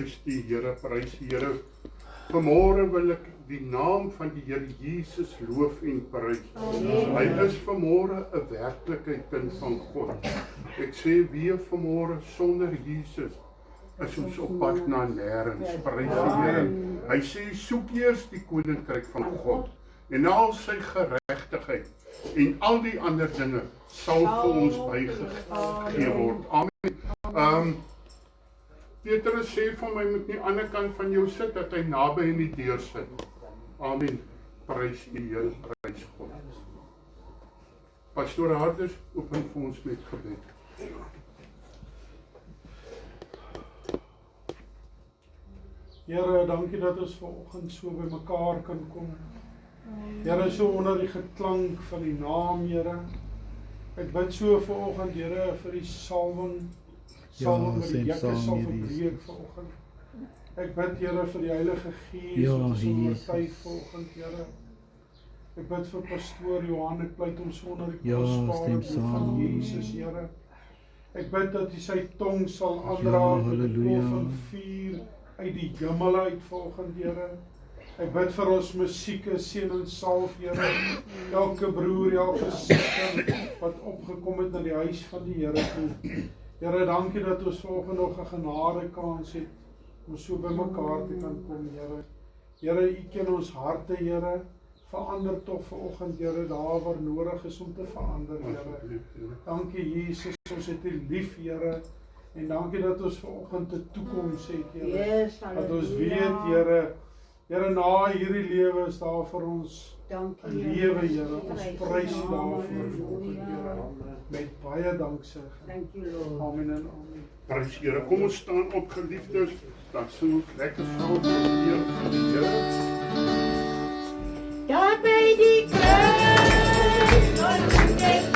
Prys die Here, prys die Here. Vanmôre wil ek die naam van die Here Jesus loof en prys. Hy is vanmôre 'n werklike kind van God. Ek sê weer vanmôre, sonder Jesus is ons op pad na nêrens. Prys die Here. Hy sê soek eers die koninkryk van God en al sy geregtigheid en al die ander dinge sal vir ons bygegee word. Amen. Petrus sê vir my, moet nie aan die ander kant van jou sit, dat hy naby in die deur sit. Amen. Prys die Here, prys God. Pastoor Harders, open vir ons met gebed. Here, dankie dat ons vanoggend so by mekaar kan kom. Here, so onder die geklank van die naam, Here. Ek bid so vanoggend, Here, vir die salwing wat die jekke sal verbreek vanoggend. Ek bid, Here, vir die Heilige Gees wat ons oortuig vanoggend, Here. Ek bid vir pastoor Johan, ek pleit hom so onder die kosbare bloed van Jesus, Here. Ek bid dat hy sy tong sal aanraak met die kool van vuur uit die hemel uit vanoggend, Here. Ek bid vir ons musieke, seën en salf, Here. Elke broer, elke suster wat opgekom het na die huis van die Here toe. Here, dankie dat ons vanoggend nog 'n genadekans het om so by mekaar te kan kom, Here. Here, U ken ons harte, Here. Verander tog vanoggend, Here, daar waar nodig is om te verander, Here. Dankie, Jesus, ons het U lief, Here. En dankie dat ons vanoggend 'n toekoms het, Here. Dat ons weet, Here, Here, na hierdie lewe is daar vir ons 'n lewe, Here. Ons prys U daarvoor vanoggend, Here. Met baie danksegging. Amen en amen. Prys Here. Kom ons staan op, geliefdes. Dan sing ons lekker saam vir die Here. Daar by die kruis, wat ek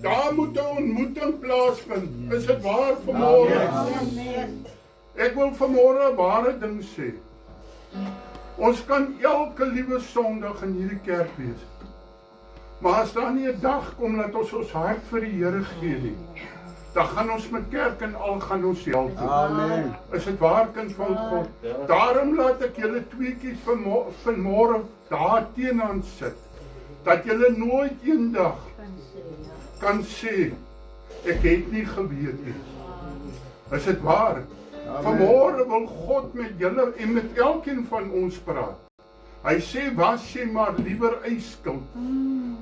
Daar moet 'n ontmoeting plaasvind. Is dit waar vanmôre? Ek wil vanmôre 'n ware ding sê. Ons kan elke liewe Sondag in hierdie kerk wees. Maar as daar nie 'n dag kom dat ons hart vir die Here gee nie, dan gaan ons met kerk en al gaan ons hel toe. Amen. Is dit waar, kind van God? Daarom laat ek julle tweeetjies vanmôre daar teenoor sit, dat julle nooit eendag kan sê, ek het nie geweet nie. Is dit waar? Vanmôre wil God met julle en met elkeen van ons praat. Hy sê, was jy maar liewer yskoud,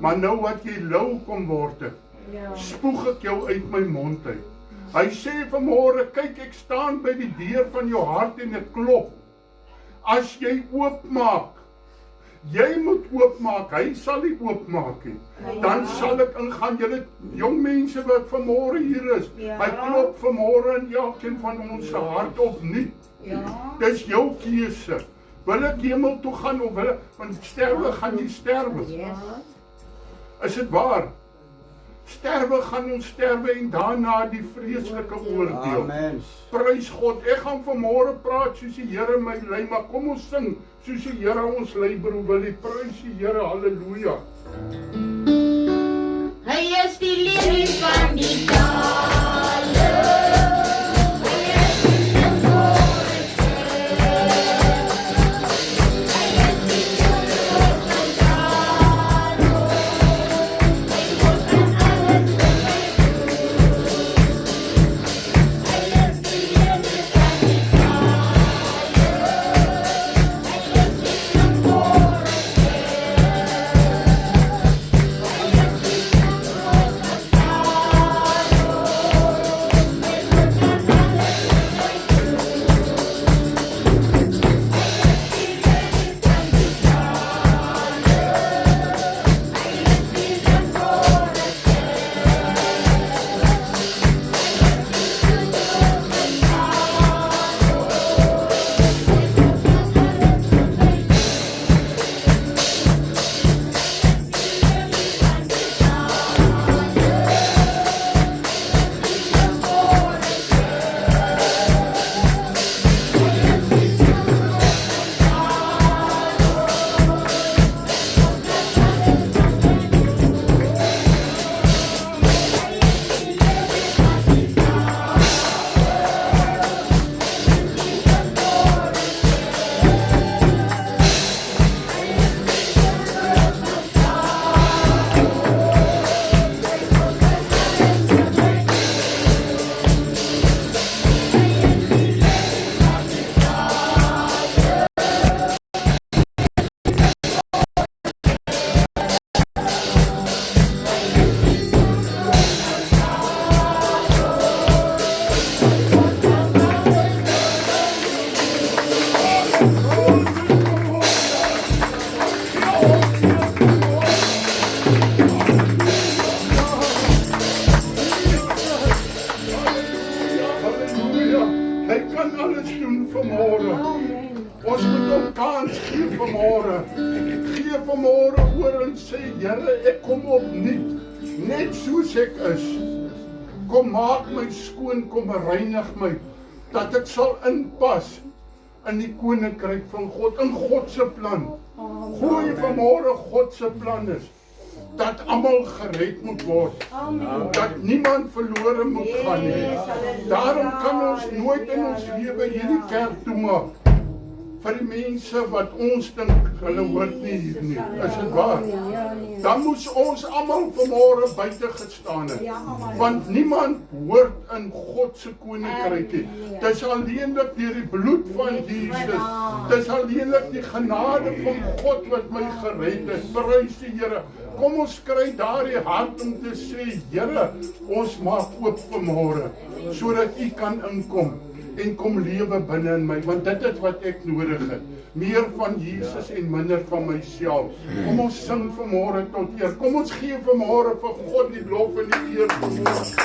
maar nou wat jy lou kom word het, spoeg ek jou uit my mond uit. Hy sê vanmôre, kyk, ek staan by die deur van jou hart en ek klop. As jy oopmaak, jy moet oopmaak, hy sal nie oopmaak nie. Dan sal ek ingaan, julle jong mense wat vanmôre hier is, hy klop vanmôre in elkeen van ons hart opnuut. Dis jou keuse. Wil ek hemel toe gaan of wil ek, want sterwe gaan jy sterwe. Is dit waar? Sterwe gaan ons sterwe en daarna die vreeslike oordeel. Amen. Prys God, ek gaan vanmôre praat soos die Here my lei, maar kom ons sing soos die Here ons lei, broer Willie, prys die Here, halleluja. Hy is die lelie van die dale. Net soos ek is, kom maak my skoon, kom reinig my, dat ek sal inpas in die koninkryk van God, in God se plan. Gooi vanmôre God se plan is, dat almal gered moet word, dat niemand verlore moet gaan nie. Daarom kan ons nooit in ons lewe hierdie kerk toemaak, vir die mense wat ons dink, hulle hoort nie hier nie. Is dit waar? Dan moes ons almal vanmôre buite gestaan het. Want niemand hoort in God se koninkryk nie. Dis alleenlik deur die bloed van Jesus. Dis alleenlik die genade van God wat my gered het. Prys die Here. Kom ons kry daardie hart om te sê, Here, ons maak oop vanmôre, sodat U kan inkom en kom lewe binne in my, want dit is wat ek nodig het. Meer van Jesus en minder van myself. Kom ons sing vanmôre tot eer. Kom ons gee vanmôre vir God die lof en die eer. Kom ons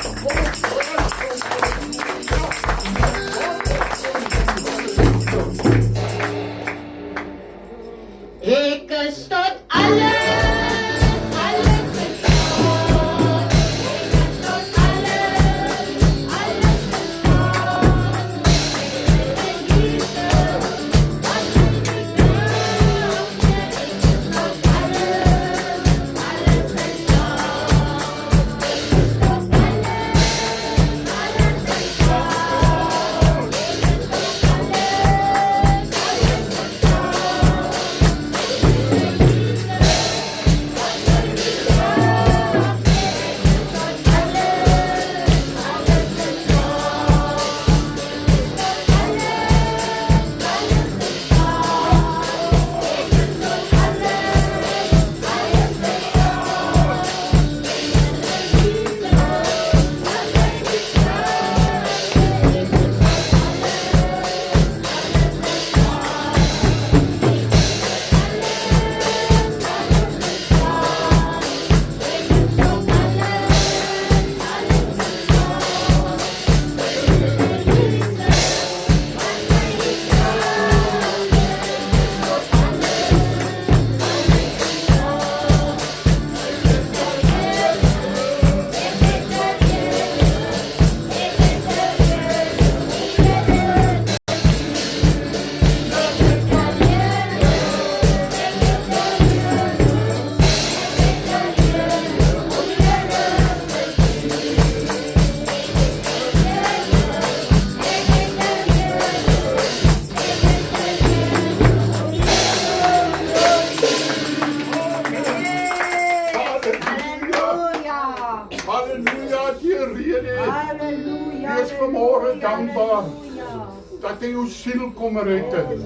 Ek is tot alles. is vanmôre dankbaar dat hy jou siel kom red het.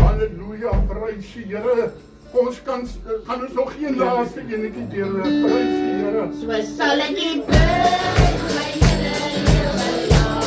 Halleluja, prys die Here. Ons kan ons nog geen laaste enetjie deel, prys die Here. So sal ek U prys, my Here, hele jaar.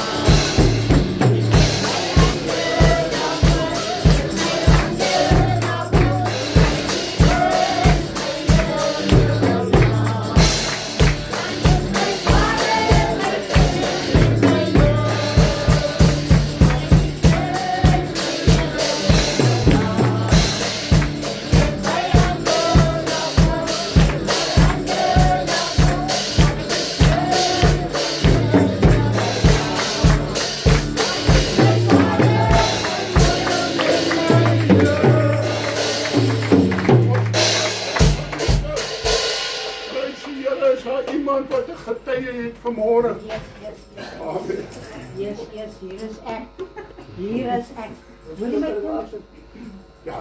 Iemand wat 'n getuie het vanmôre. Amen. Yes, hier is ek. Hier is ek. Wil jy my kom? Ja,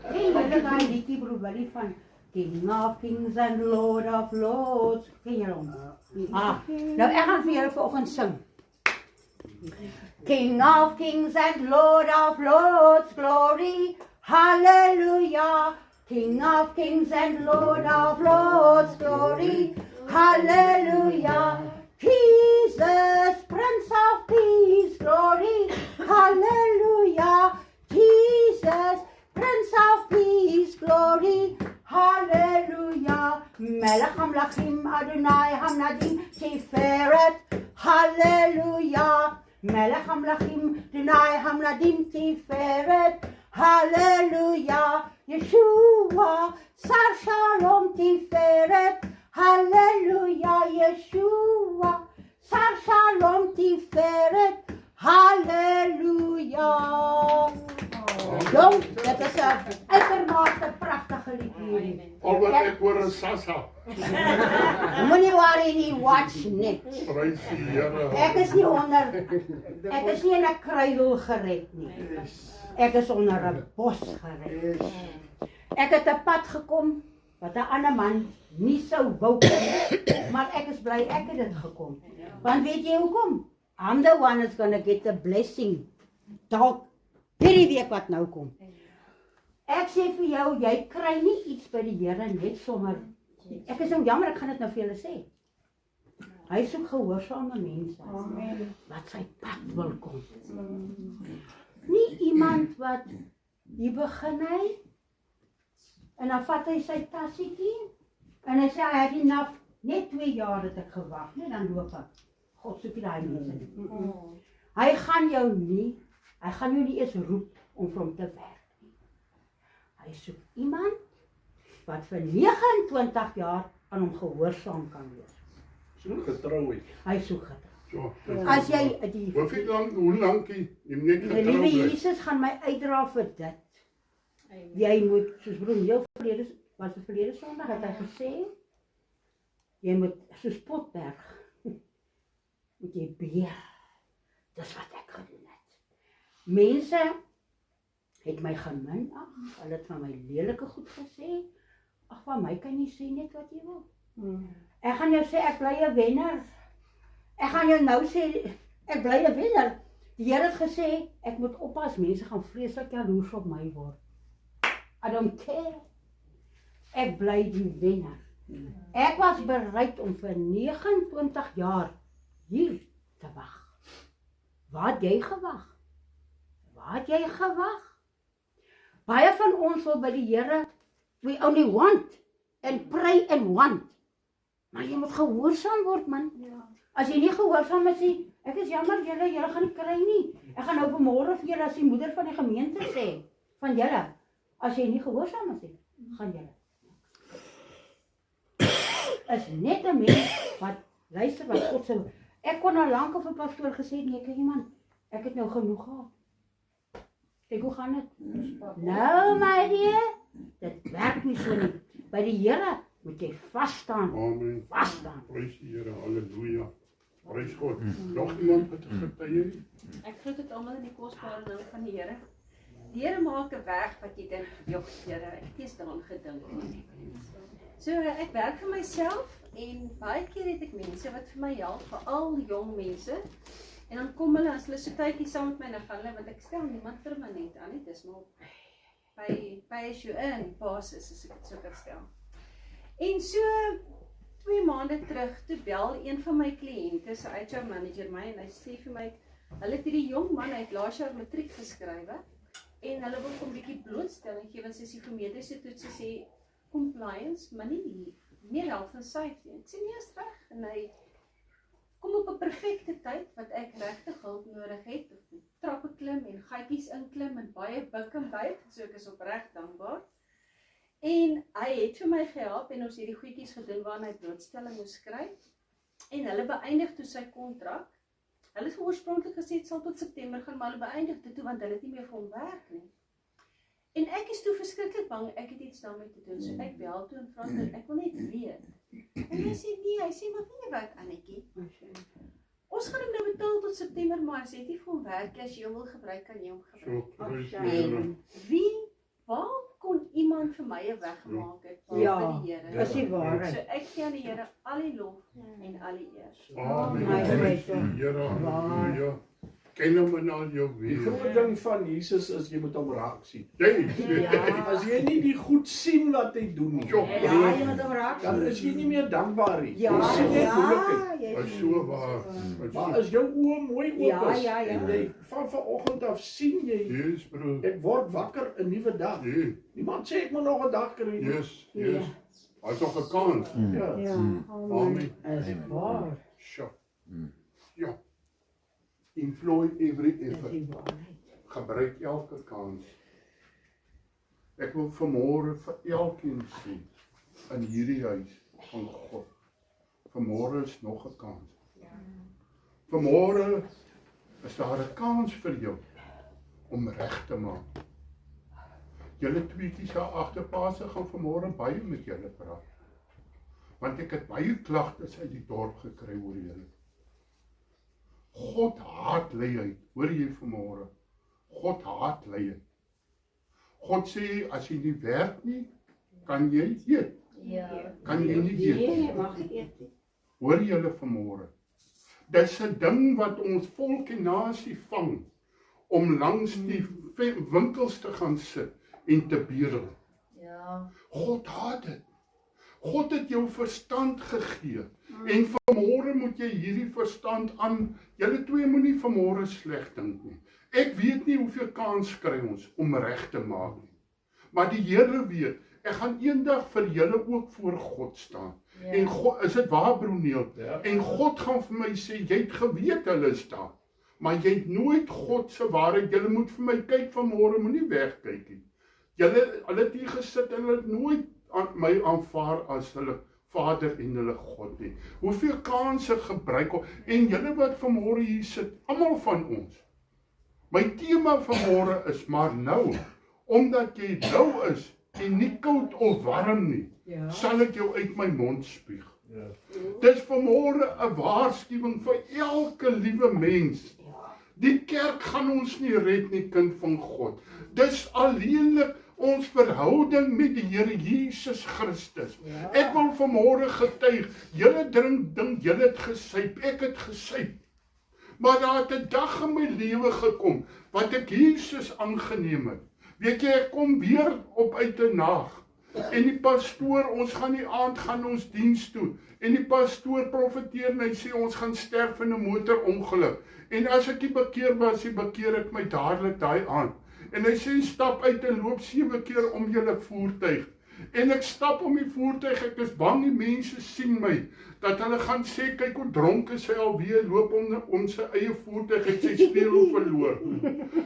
Hey, hulle daai liedjie broer Willie van King of Kings and Lord of Lords. Ken jy hom? Nou ek gaan vir julle vanoggend sing. King of Kings and Lord of Lords, glory, hallelujah. King of Kings and Lord of Lords, glory, hallelujah. Jesus, Prince of Peace, glory, hallelujah. Jesus, Prince of Peace, glory, hallelujah. Melech HaMelachim Adonai Hamnadim Tiferet, hallelujah. Melech HaMelachim Adonai Hamnadim Tiferet, hallelujah. Yeshua, Sar Shalom Tiferet, hallelujah. Yeshua, Sar Shalom Tiferet, hallelujah. Jong, dit is 'n uitermate pragtige liedjie. al wat ek hoor is Sassa. Moenie worry nie, watch net. Prys die Here. Ek is nie in 'n kruiwel gered nie. Ek is onder 'n bos gered. Ek het 'n pad gekom wat 'n ander man nie sou wou kom nie, maar ek is bly ek het dit gekom. Want weet jy hoekom? I'm the one that's gonna get the blessing. Dalk hierdie week wat nou kom. Ek sê vir jou, jy kry nie iets by die Here net sommer. Ek is nou jammer, ek gaan dit nou vir julle sê. Hy soek gehoorsame mense. Amen. Wat sy pad wil kom. Nie iemand wat hier begin hy en dan vat hy sy tassietjie en hy sê hy het enough, net 2 jaar het ek gewag, net dan loop ek. God soek nie daai mense nie. Hy gaan jou nie eens roep om vir hom te werk nie. Hy soek iemand wat vir 29 jaar aan hom gehoorsaam kan wees. Soek getrou het. Hy soek getrou. So. As jy die Hoe lankie jy net die getrou liewe bly? Jesus gaan my uitdra vir dit. Jy moet, soos broer Neil verlede Sondag het hy gesê, jy moet soos Potberg moet jy beheer. Dis wat ek gedoen het. Mense het my geminag, hulle het van my lelike goed gesê. Ag, van my kan jy sê net wat jy wil. Ek gaan jou sê ek bly 'n wenner. Ek gaan jou nou sê ek bly 'n wenner. Die Here het gesê ek moet oppas, mense gaan vreeslik jaloers op my word. I don't care. Ek bly die wenner. Ek was bereid om vir 29 jaar hier te wag. Waar het jy gewag? Waar het jy gewag? Baie van ons wil by die Here, we only want and pray and want. Maar jy moet gehoorsaam word, man. As jy nie gehoorsaam is nie, ek is jammer julle gaan nie kry nie. Ek gaan nou vanmôre vir julle as die moeder van die gemeente sê, van julle, as jy nie gehoorsaam is nie, gaan julle. Is net 'n mens wat luister wat God sê. Ek kon al lank op 'n pastoor gesê, nee, kyk iemand, ek het nou genoeg gehad. Kyk, hoe gaan dit? Nou, my dear, dit werk nie so nie. By die Here moet jy vas staan. Amen. Vas staan. Prys die Here. Halleluja. Prys God. Nog iemand wat getuie? Ek groet dit almal in die kosbare naam van die Here. Die Here maak 'n weg wat jy dink, "Jog, Here, ek het nie eens daaraan gedink nie." So ek werk vir myself en baie keer het ek mense wat vir my help, veral jong mense. En dan kom hulle as hulle so tydjie saam met my dan gaan hulle, want ek stel niemand permanent aan nie, dis maar op by as you earn basis as ek dit so kan stel. En so 2 maande terug toe bel een van my kliënte, sy HR manager my en hy sê vir my, hulle het hierdie jong man uit laas jaar matriek geskrywe en hulle wil hom bietjie blootstelling gee want sy sê vir mediese toets sê compliance, maar nie meer health and safety. Ek sê nie is reg en hy kom op 'n perfekte tyd wat ek regtig hulp nodig het, of trappe klim en gaatjies inklim en baie buig en buig, so ek is opreg dankbaar. En hy het vir my gehelp en ons het die goedjies gedoen waarna hy blootstelling moes skryf. En hulle beëindig toe sy kontrak. Hulle het oorspronklik gesê dit sal tot September gaan, maar hulle beëindig dit toe want hulle het nie meer vir hom werk nie. En ek is toe verskriklik bang ek het iets daarmee te doen. So ek bel toe en vra toe, ek wil net weet. En hy sê nee, hy sê maar weet jy wat Annetjie? Ons gaan hom nou betaal tot September, maar as jy nie vir hom werk as jy hom wil gebruik, kan jy hom gebruik. So, prys die Here. Waar kon iemand vir my 'n weg gemaak het van Ja, die Here? dis die waarheid. So ek gee aan die Here al die lof en al die eer. Amen. My Prys Here. die Here. Halleluja. Ken hom in al jou Die wese. groot ding van Jesus is jy moet hom raak sien. Ja. As jy nie die goed sien wat hy doen nie, Ja, Ja, jy moet hom raak dan sien. is jy nie meer dankbaar nie. Ja, Jy sien net moeilikheid. jy Is so waar. Maar as jou oë mooi oop Ja, is ja, ja. en jy van vanoggend af sien jy, Yes, bro. ek word wakker 'n nuwe dag. Nee, Niemand sê ek moet nog 'n dag kry nie. yes, yes. Hy's nog 'n kans. Ja. Ja, Amen. is waar. Sjoe. Ja. Employ every Dis effort. die waarheid. Gebruik elke kans. Ek wil vanmôre vir elkeen sê in hierdie huis van God. Vanmôre is nog 'n kans. Vanmôre is daar 'n kans vir jou om reg te maak. Julle tweetjies daar agterpaase gaan vanmôre baie met julle praat. Want ek het baie klagtes uit die dorp gekry oor julle. God haat luiheid, hoor jy vanmôre? God haat luiheid. God sê as jy nie werk nie, kan jy eet. Kan jy nie eet nie. Nee, mag ek eet nie. Hoor julle vanmôre? Dis 'n ding wat ons volk en nasie vang om langs die winkels te gaan sit en te bedel. God haat dit. God het jou verstand gegee. En vanmôre moet jy hierdie verstand aan. Julle twee moenie vanmôre sleg dink nie. Ek weet nie hoeveel kans kry ons om reg te maak nie. Maar die Here weet, ek gaan eendag vir julle ook voor God staan. En God, is dit waar Broeneel? Ja. En God gaan vir my sê, jy het geweet hulle is daar. Maar jy het nooit God se waarheid, julle moet vir my kyk vanmôre, moenie wegkyk nie. Hulle het hier gesit en hulle het nooit my aanvaar as hulle Vader en hulle God nie. Hoeveel kanse gebruik ons, en julle wat vanmôre hier sit, almal van ons. My tema vanmôre is maar nou, omdat jy nou is en nie koud of warm nie, Ja. sal ek jou uit my mond spuug. Ja. Dis vanmôre 'n waarskuwing vir elke liewe mens. Die kerk gaan ons nie red nie, kind van God. Dis alleenlik ons verhouding met die Here Jesus Christus. Ja. Ek wil vanmôre getuig, julle dink julle het gesuip, ek het gesuip. Maar daar het 'n dag in my lewe gekom wat ek Jesus aangeneem het. Weet jy, ek kom weer op uit 'n nag. En die pastoor, ons gaan die aand gaan ons diens toe. En die pastoor profeteer en hy sê ons gaan sterf in 'n motorongeluk. En as ek nie bekeer was, bekeer ek my dadelik daai aand. En hy sê stap uit en loop 7 keer om julle voertuig. En ek stap om die voertuig, ek is bang die mense sien my, dat hulle gaan sê, kyk hoe dronk is hy alweer, loop om sy eie voertuig, het sy spieël verloor.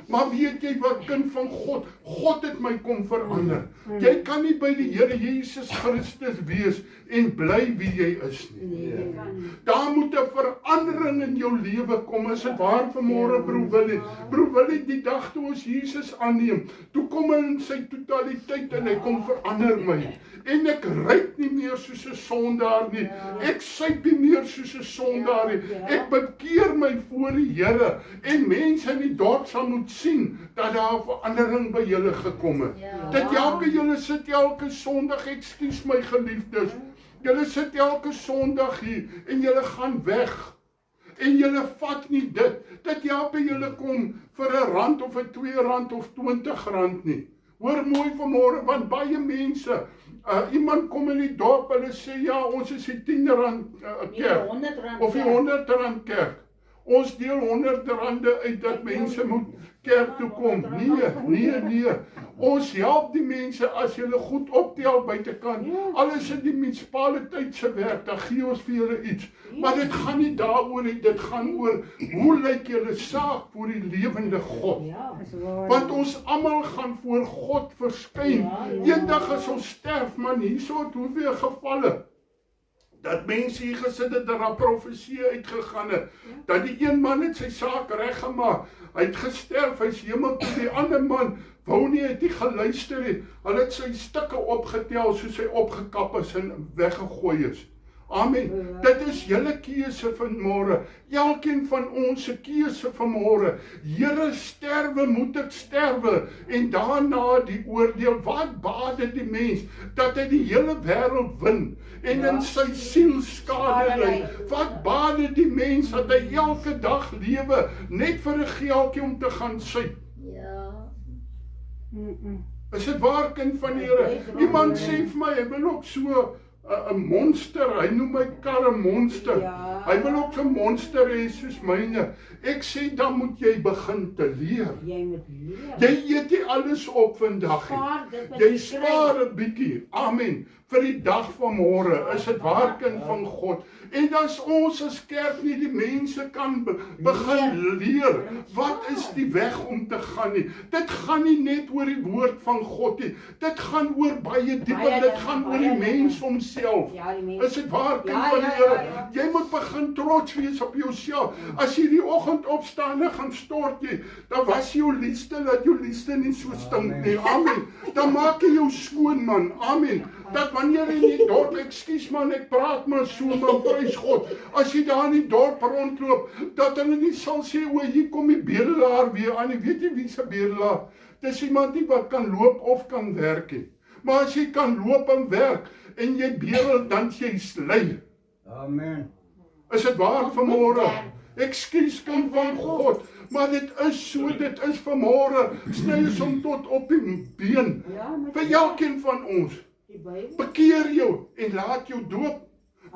Maar weet jy wat, kind van God, God het my kom verander. Jy kan nie by die Here Jesus Christus wees en bly wie jy is nie. Nee, jy kan nie. Daar moet 'n verandering in jou lewe kom. Is dit waar vanmôre, broer Willie? Broer Willie, die dag toe ons Jesus aanneem, toe kom hy in sy totaliteit en hy kom verander my. En ek ryk nie meer soos 'n sondaar nie. Ek syp nie meer soos 'n sondaar nie. Ek bekeer my voor die Here en mense in die dorp sal moet sien dat daar 'n verandering by julle gekom het. Dat julle sit elke Sondag, ekskuus my geliefdes, julle sit elke Sondag hier en julle gaan weg. En julle vat nie dit, dat julle kom vir R1 of vir R2 of R20 nie. Hoor mooi vanmôre, want baie mense, iemand kom in die dorp, hulle sê, ja, ons is die R10 kerk, of die R100 kerk. Ons deel R100 uit dat mense moet kerk toe kom. Nee. Ons help die mense as julle goed optel buitekant. Alles in die munisipaliteit se werk, dan gee ons vir julle iets. Maar dit gaan nie daaroor nie, dit gaan oor hoe lyk julle saak voor die lewende God. Want ons almal gaan voor God verskyn. Eendag as ons sterf, man, hierso het hoeveel gevalle. Dat mense hier gesit het en 'n profesie uitgegaan het, dat die een man het sy saak reggemaak, hy het gesterf, hy's hemel toe, die ander man wou nie, het nie geluister nie, hulle het sy stukke opgetel, soos hy opgekap is en weggegooi is. Amen. Dit is julle keuse vanmôre, elkeen van ons se keuse vanmôre. Here, sterwe moet ek sterwe, en daarna die oordeel. Wat baat dit die mens, dat hy die hele wêreld win, en in sy siel skade ly? Wat baat dit die mens, dat hy elke dag lewe, net vir 'n geldjie om te gaan suip? Is dit waar, kind van die Here? Iemand sê vir my, hy wil ook so 'n monster, hy noem my kar 'n monster. Hy wil ook 'n monster hê soos myne. Ek sê, dan moet jy begin te leer. Jy moet leer. Jy eet nie alles op vandag nie. Jy spaar 'n bietjie. Amen. Vir die dag van môre, is dit waar, kind van God. En as ons as kerk nie die mense kan begin leer, wat is die weg om te gaan nie? Dit gaan nie net oor die woord van God nie. Dit gaan oor baie dieper, dit gaan oor die mens homself. Is dit waar, kind van die Here? Jy moet begin trots wees op jouself. As jy die oggend opstaan en gaan stort jy, dan was jou liefste, dat jou liefste nie so stink nie. Amen. Dan maak jy jou skoon, man. Amen. Dat wanneer in die dorp, ekskuus man, ek praat maar so, man, prys God, as jy daar in die dorp rondloop, dat hulle nie sal sê, o, hier kom die bedelaar weer aan, weet jy wie se bedelaar? Dis iemand nie wat kan loop of kan werk nie. Maar as jy kan loop en werk, en jy bedel, dan jy slei. Amen. Is dit waar vanmôre? Ekskuus, kind van God, maar dit is so, dit is vanmôre, sny ons om tot op die been, vir elkeen van ons. Bekeer jou en laat jou doop.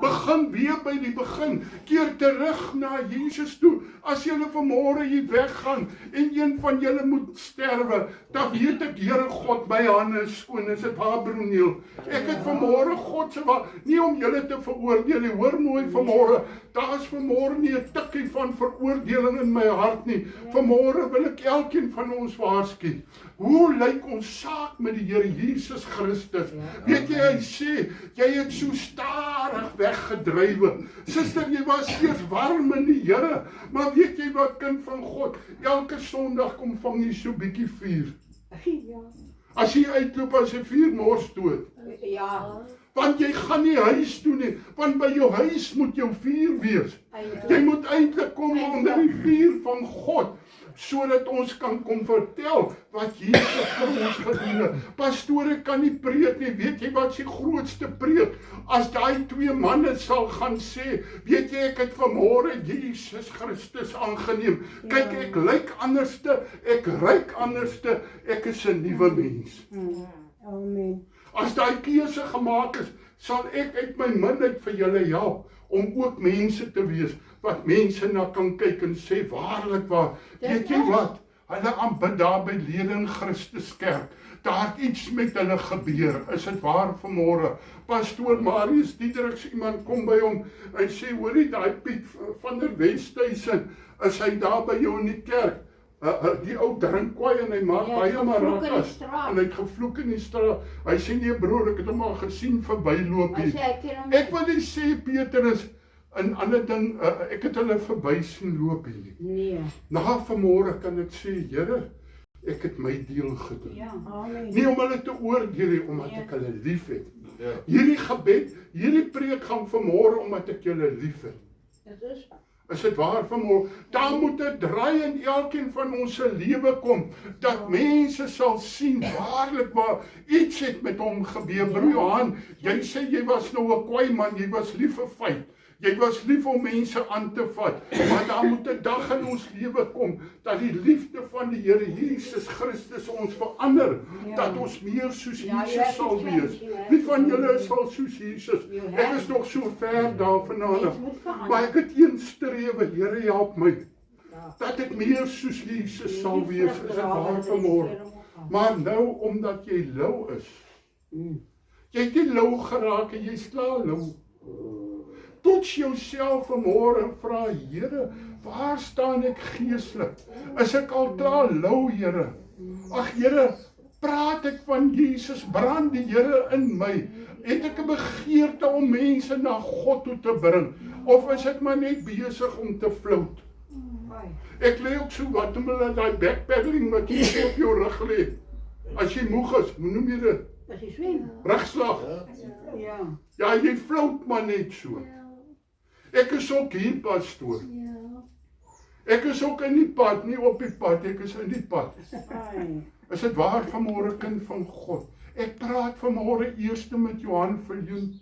Begin weer by die begin. Keer terug na Jesus toe. As julle vanmôre hier weggaan en een van julle moet sterwe, dan weet ek, Here God, my hande is skoon. Is dit waar, Broniel? Ek het vanmôre God se wa, nie om julle te veroordeel nie. Hoor mooi vanmôre. Daar is vanmôre nie 'n tikkie van veroordeling in my hart nie. Vanmôre wil ek elkeen van ons waarsku. Hoe lyk ons saak met die Here Jesus Christus? Weet jy, hy sê, jy het so stadig weggedrywe. Suster, jy was eers warm in die Here, maar weet jy wat, kind van God, elke Sondag kom vang jy so bietjie vuur. As jy uitloop as 'n vuur mors dood. Want jy gaan nie huis toe nie, want by jou huis moet jou vuur wees. Jy moet eintlik kom onder die vuur van God, sodat ons kan kom vertel wat Jesus vir ons gedoen het. Pastore kan nie preek nie, weet jy wat is die grootste preek? As daai twee manne sal gaan sê, weet jy, ek het vanmôre Jesus Christus aangeneem. Kyk, ek lyk anderste, ek ryk anderste, ek is 'n nuwe mens. Amen. As daai keuse gemaak is, sal ek uit my minheid vir julle help, om ook mense te wees, wat mense na kan kyk en sê, waarlik waar, weet jy wat, hulle aanbid daar by lede in Christus kerk, daar het iets met hulle gebeur, is dit waar vanmôre? Pastoor Marius Diedriks, iemand kom by hom, hy sê, hoorie, daai Piet van der Westhuizen, is hy daar by jou in die kerk? Die ou drink kwaai en hy maak baie marakas, en hy het gevloek in die straat. Hy sê, nee broer, ek het hom al gesien verbyloop hier. Ek wil nie sê, Petrus, en ander ding, ek het hulle verby sien loop hier. Nee. Na vanmôre kan ek sê, Here, ek het my deel gedoen. Ja, amen. Nie om hulle te oordeel nie, omdat ek hulle lief het. Hierdie gebed, hierdie preek gaan vanmôre omdat ek julle lief het. Dit is Is dit waar vanmôre? Daar moet 'n draai in elkeen van ons se lewe kom, dat mense sal sien waarlik waar iets het met hom gebeur. Broer Johan, jy sê jy was nou 'n kwaai man, jy was lief vir feit. Jy was lief om mense aan te vat, maar daar moet 'n dag in ons lewe kom, dat die liefde van die Here Jesus Christus ons verander, dat ons meer soos Jesus sal wees. Wie van julle sal soos Jesus? Ek is nog so ver daarvandaan, maar ek het een strewe, Here help my, dat ek meer soos Jesus sal wees, is dit waar vanmôre. Maar nou, omdat jy lou is, jy het nie lou geraak en jy is klaar lou. Toets jouself vanmôre en vra, Here, waar staan ek geestelik? Is ek al klaar lou, Here? Ag Here, praat ek van Jesus, brand die Here in my? Het ek 'n begeerte om mense na God toe te bring? Of is ek maar net besig om te float? Ek lê ook so, wat noem hulle daai backpedaling wat jy so op jou rug lê? As jy moeg is, hoe noem jy dit? As jy swem. Rugslag. Ja. Ja, jy float maar net so. Ek is ook hier, pastoor. Ek is ook in die pad, nie op die pad, ek is in die pad. Is dit waar vanmôre, kind van God? Ek praat vanmôre eers met Johan Viljoen.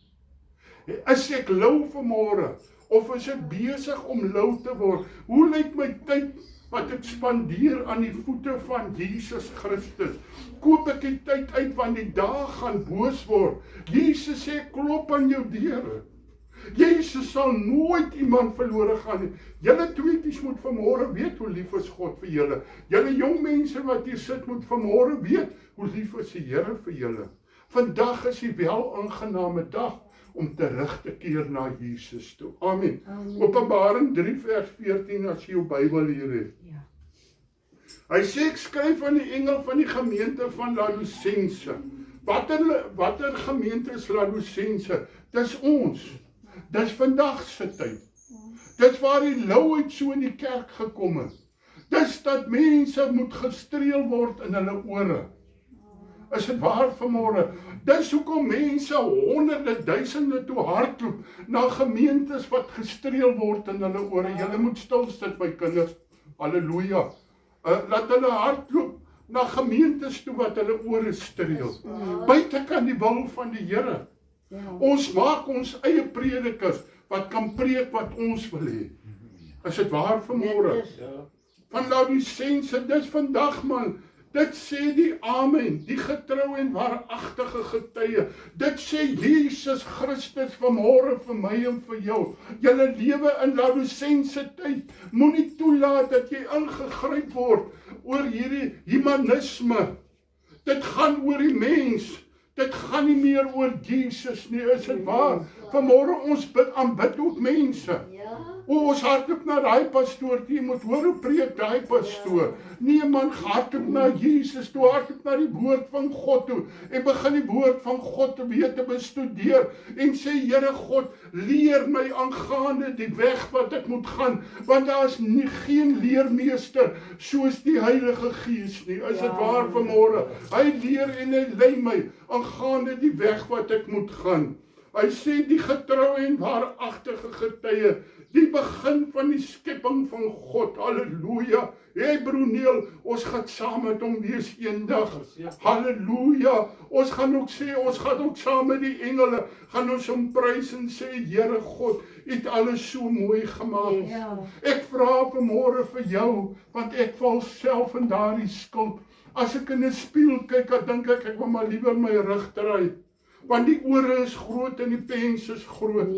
Is ek lou vanmôre? Of is ek besig om lou te word? Hoe lyk my tyd wat ek spandeer aan die voete van Jesus Christus? Koop ek die tyd uit, want die dae gaan boos word. Jesus sê, klop aan jou deure. Jesus sal nooit iemand verlore gaan nie. Julle tweeties moet vanmôre weet hoe lief is God vir julle. Julle jong mense wat hier sit moet vanmôre weet hoe lief is die Here vir julle. Vandag is die wel aangename dag om terug te keer na Jesus toe. Amen. Openbaring 3 vers 14 as jy jou Bybel hier het. Ja. Hy sê, ek skryf aan die engel van die gemeente van Laodicense. Watter gemeente is Laodicense? Dis ons. Dis vandag se tyd. Dis waar die louheid so in die kerk gekom het. Dis dat mense moet gestreel word in hulle ore. Is dit waar vanmôre? Dis hoekom mense honderde, duisende toe hardloop na gemeentes wat gestreel word in hulle ore. Julle moet stil sit, my kinders. Halleluja. Laat hulle hardloop na gemeentes toe wat hulle ore streel. Buite kan die wil van die Here. Ons maak ons eie predikers wat kan preek wat ons wil hê. Is dit waar vanmôre? Van Laodicense, dis vandag man. Dit sê die Amen, die getrou en waaragtige getuie. Dit sê Jesus Christus vanmôre vir my en vir jou. Julle lewe in Laodicense tyd. Moenie toelaat dat jy ingegryp word oor hierdie humanisme. Dit gaan oor die mens. Dit gaan nie meer oor Jesus nie, is dit waar? Vanmôre ons aanbid ook mense. Ons hardloop na daai pastoor, jy moet hoor hoe preek daai pastoor. Nee man, hardloop na Jesus toe, hardloop na die woord van God toe en begin die woord van God te weet te bestudeer en sê, Here God, leer my aangaande die weg wat ek moet gaan, want daar is geen leermeester soos die Heilige Gees nie. Is dit waar vanmôre? Hy leer en hy lei my aangaande die weg wat ek moet gaan. Hy sê die getrou en waaragtige getuie, die begin van die skepping van God. Halleluja. Hey broer, ons gaan saam met hom wees eendag. Halleluja. Ons gaan ook sê, ons gaan ook saam met die engele, gaan ons hom prys en sê, Here God, U het alles so mooi gemaak. Ek vra vanmôre vir jou, want ek val self in daardie skuld. As ek in 'n spieël kyk, dan dink ek wil maar liewer my rug draai. Want die ore is groot en die pens is groot.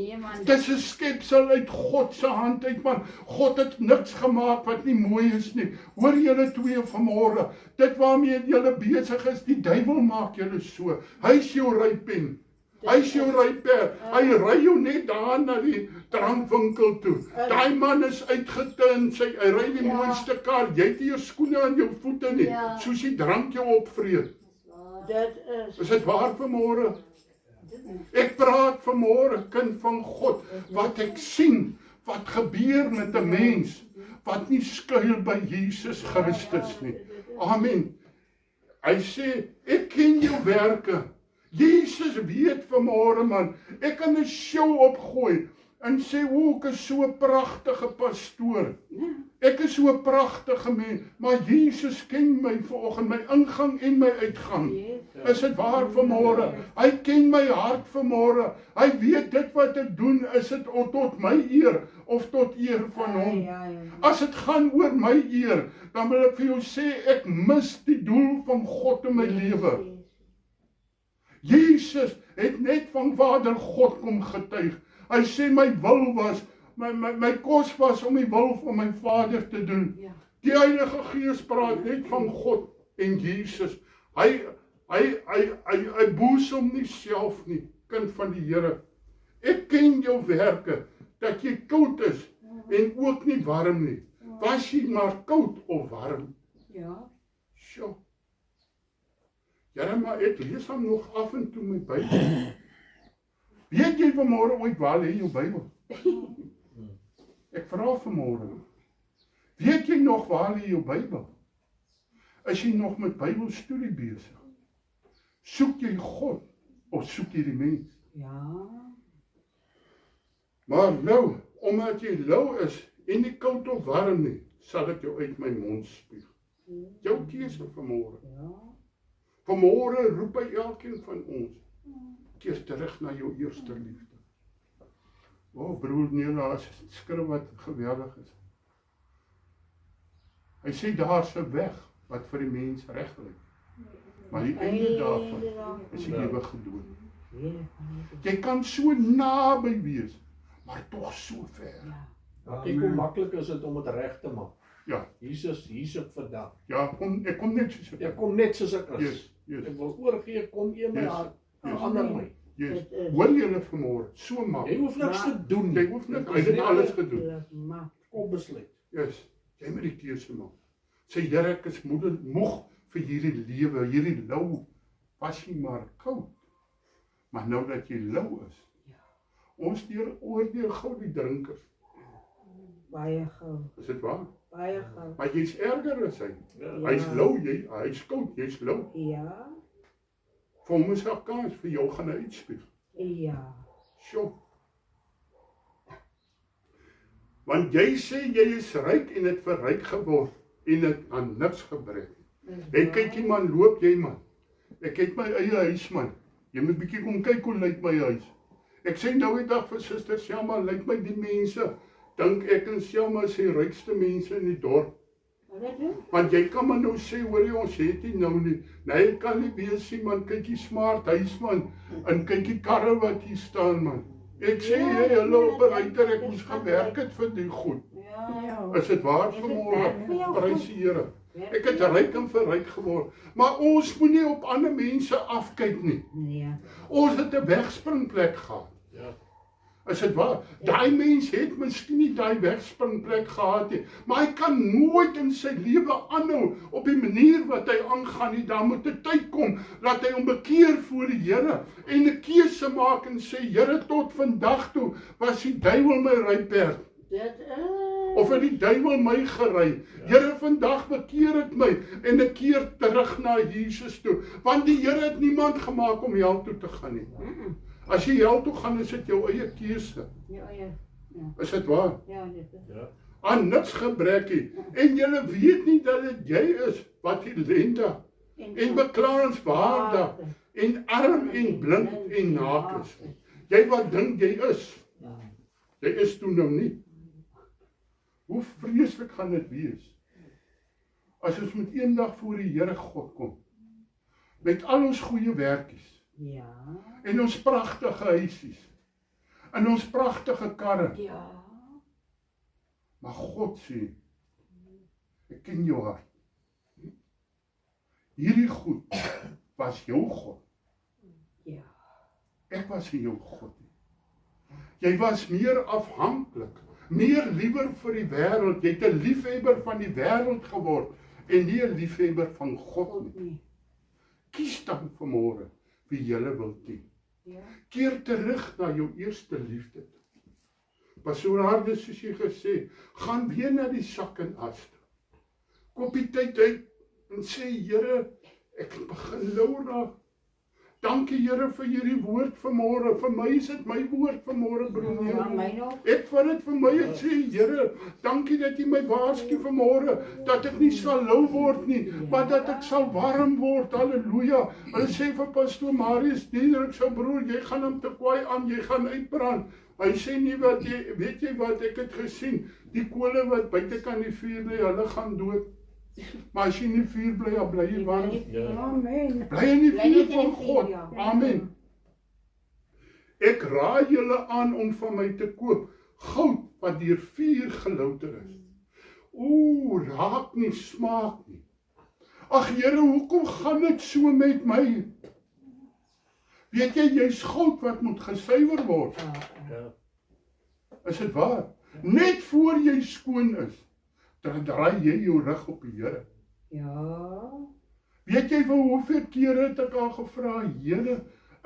Dis 'n skepsel uit God se hand uit, man. God het niks gemaak wat nie mooi is nie. Hoor julle twee vanmôre, dit waarmee julle besig is, die duiwel maak julle so. Hy is jou rypen. Hy is jou ryper. Hy ry jou net daar na die drankwinkel toe. Daai man is uitgetun, hy ry die mooiste kar. Jy het nie skoene aan jou voete nie, soos die drank jou opvreet. Is dit waar vanmôre? Ek praat vanmôre, kind van God, wat ek sien, wat gebeur met 'n mens wat nie skuil by Jesus Christus nie. Amen. Hy sê, ek ken jou werke. Jesus weet vanmôre man, ek kan 'n show opgooi en sê, ek is so 'n pragtige pastoor. Ek is so 'n pragtige mens, maar Jesus ken my vanoggend, my ingang en my uitgang. Is dit waar vanmôre? Hy ken my hart vanmôre. Hy weet dit wat ek doen, is dit tot my eer of tot eer van hom. As dit gaan oor my eer, dan wil ek vir jou sê, ek mis die doel van God in my lewe. Jesus het net van Vader God kom getuig. Hy sê my wil was, my kos was om die wil van my Vader te doen. Die Heilige Gees praat net van God en Jesus. Hy boesem nie self nie, kind van die Here. Ek ken jou werke, dat jy koud is en ook nie warm nie. Was jy maar koud of warm? Ja. Sjoe. Ja, maar ek lees hom nog af en toe my Bybel. Weet jy vanmôre ooit waar lê jou Bybel? Ek vra vanmôre. Weet jy nog waar lê jou Bybel? Is jy nog met Bybelstudie besig? Soek jy God of soek jy die mens? Ja. Maar nou, omdat jy lou is en nie koud of warm nie, sal ek jou uit my mond spuug. Jou keuse vanmôre. Ja. Vanmôre roep hy elkeen van ons, keer terug na jou eerste liefde. Broer Nela, as skrif wat geweldig is. Hy sê daar's 'n weg wat vir die mens reg lê. Maar die einde daarvan is die ewige dood. Jy kan so naby wees, maar tog so ver. Kyk hoe maklik is dit om dit reg te maak. Ja. Jesus, hier's ek vandag. Ja, ek kom net soos ek Ek kom net soos ek is. Yes, yes. Ek wil oorgee, kom jy my Yes. hart, Yes. verander my. Yes. Hoor julle vanmôre, so Jy maklik. hoef niks te doen. Jy hoef net, hy het alles gedoen. Kom besluit. Yes, jy moet die keuse maak. Sê Here, ek is moeg vir hierdie lewe, hierdie lou. Was jy maar koud. Maar nou dat jy lou is. Ons oordeel gou die drinkers. Baie gou. Is dit waar? Baie gou. Maar jy's erger as hy. Ja. Hy's lou, hy's koud, jy's lou. Ja. Vir hom is 'n kans, vir jou gaan hy uitspieg. Ja. Sjoe. Want jy sê jy is ryk en het verryk geword en het aan niks gebrek. Ek kyk jy man, loop jy man. Ek het my eie huis man. Jy moet bietjie kom kyk hoe lyk my huis. Ek sê nou die dag vir suster Selma, lyk my die mense, dink ek en Selma is die rykste mense in die dorp. Want jy kan maar nou sê, hoor jy, ons het nie nou nie. Nee, ek kan nie wees nie man, kyk die smart huis man, en kyk die karre wat hier staan man. Ek sê, hey, hallo operator, ek moes gewerk het vir die goed. Ja. Is dit waar vanmôre? Prys die Here. Ek het ryk en verryk geword. Maar ons moet nie op ander mense afkyk nie. Nee. Ons het 'n wegspringplek gehad. Ja. Is dit waar? Daai mens het miskien nie daai wegspringplek gehad nie, maar hy kan nooit in sy lewe aanhou op die manier wat hy aangaan nie. Daar moet 'n tyd kom dat hy hom bekeer voor die Here en 'n keuse maak en sê, Here, tot vandag toe was die duiwel my ryperd. Of het die duiwel my gery? Here, vandag bekeer ek my en ek keer terug na Jesus toe. Want die Here het niemand gemaak om hel toe te gaan nie. As jy hel toe gaan, is dit jou eie keuse. Ja. Is dit waar? Ja, dit is. Ja. Aan niks gebrekkie. En julle weet nie dat dit jy is wat ellendig en beklaanswaardig en arm en blind en naak is. Jy wat dink jy is? Jy is toe nou nie. Hoe vreeslik gaan dit wees as ons met eendag voor die Here God kom met al ons goeie werkies Ja. en ons pragtige huisies en ons pragtige karre. Ja. Maar God sê, ek ken jou hart. Hierdie goed was jou God. Ja. Ek was nie jou God nie. Jy was meer afhanklik, meer liewer vir die wêreld. Jy het 'n liefhebber van die wêreld geword en nie 'n liefhebber van God nie. Kies dan vanmôre wie jy wil dien. Ja. Keer terug na jou eerste liefde. Pastoor Harde, soos jy gesê, gaan weer na die sak en as toe. Koop die tyd uit en sê, Here, ek begin lou raak. Dankie Here vir hierdie woord vanmôre. Vir my is dit my woord vanmôre, broer. Ja, my nog. Ek vat dit vir my en sê, Here, dankie dat jy my waarsku vanmôre, dat ek nie sal lou word nie, maar dat ek sal warm word. Halleluja. Hulle sê vir pastoor Marius Diederik, sy broer, jy gaan hom te kwaai aan, jy gaan uitbrand. Hy sê nie wat jy, weet jy wat, ek het gesien, die kole wat buitekant die vuur lê, hulle gaan dood. Maar as jy in die vuur bly, dan bly jy warm. Amen. Bly in die Bly vuur net in van die vuur, God. ja. Amen. Ek raai julle aan om van my te koop goud wat deur vuur gelouter is. Raak nie, smaak nie. Ag Here, hoekom gaan dit so met my? Weet jy, jy's goud wat moet gesuiwer word. Ja. Is dit waar? Net voor jy skoon is, dan draai jy jou rug op die Here. Ja. Weet jy vir hoeveel kere het ek al gevra, Here,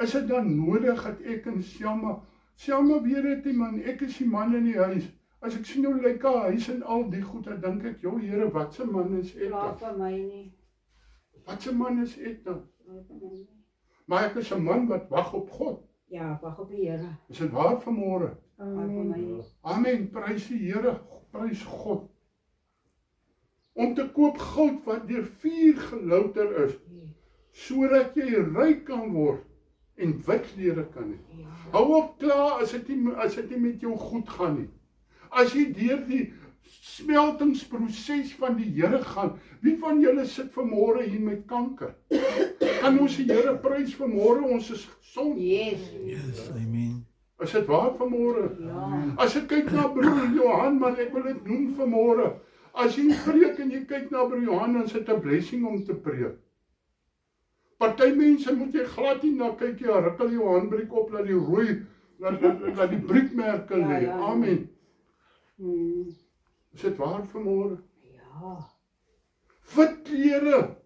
is dit dan nodig dat ek en Selma weet dit nie man, ek is die man in die huis. As ek sien hoe lyk haar huis en al die goed, dan dink ek, joh Here, wat se man is ek Klaar dan? vir my nie. Wat se man is ek dan? Klaar vir my nie. Maar ek is 'n man wat wag op God. Ja, wag op die Here. Is dit waar vanmôre? Klaar vir my nie. Amen, prys die Here, prys God. Om te koop goud wat deur vuur gelouter is, sodat jy ryk kan word en wit klere kan hê. Ja. Hou op klaar as dit nie met jou goed gaan nie. As jy deur die smeltingsproses van die Here gaan, wie van julle sit vanmôre hier met kanker? Kan ons die Here prys vanmôre, ons is gesond. Yes. Amen. Is dit waar vanmôre? Ja. As ek kyk na broer Johan, man, ek wil dit noem vanmôre. As jy preek en jy kyk na broer Johan, dan is dit 'n blessing om te preek. Party mense moet jy glad nie na kyk, jy rukkel jou handbriek op, laat die rooi, laat die briekmerke Ja, lê. ja, ja. Amen. Hmm. Is dit waar vanmôre? Ja. Wit klere.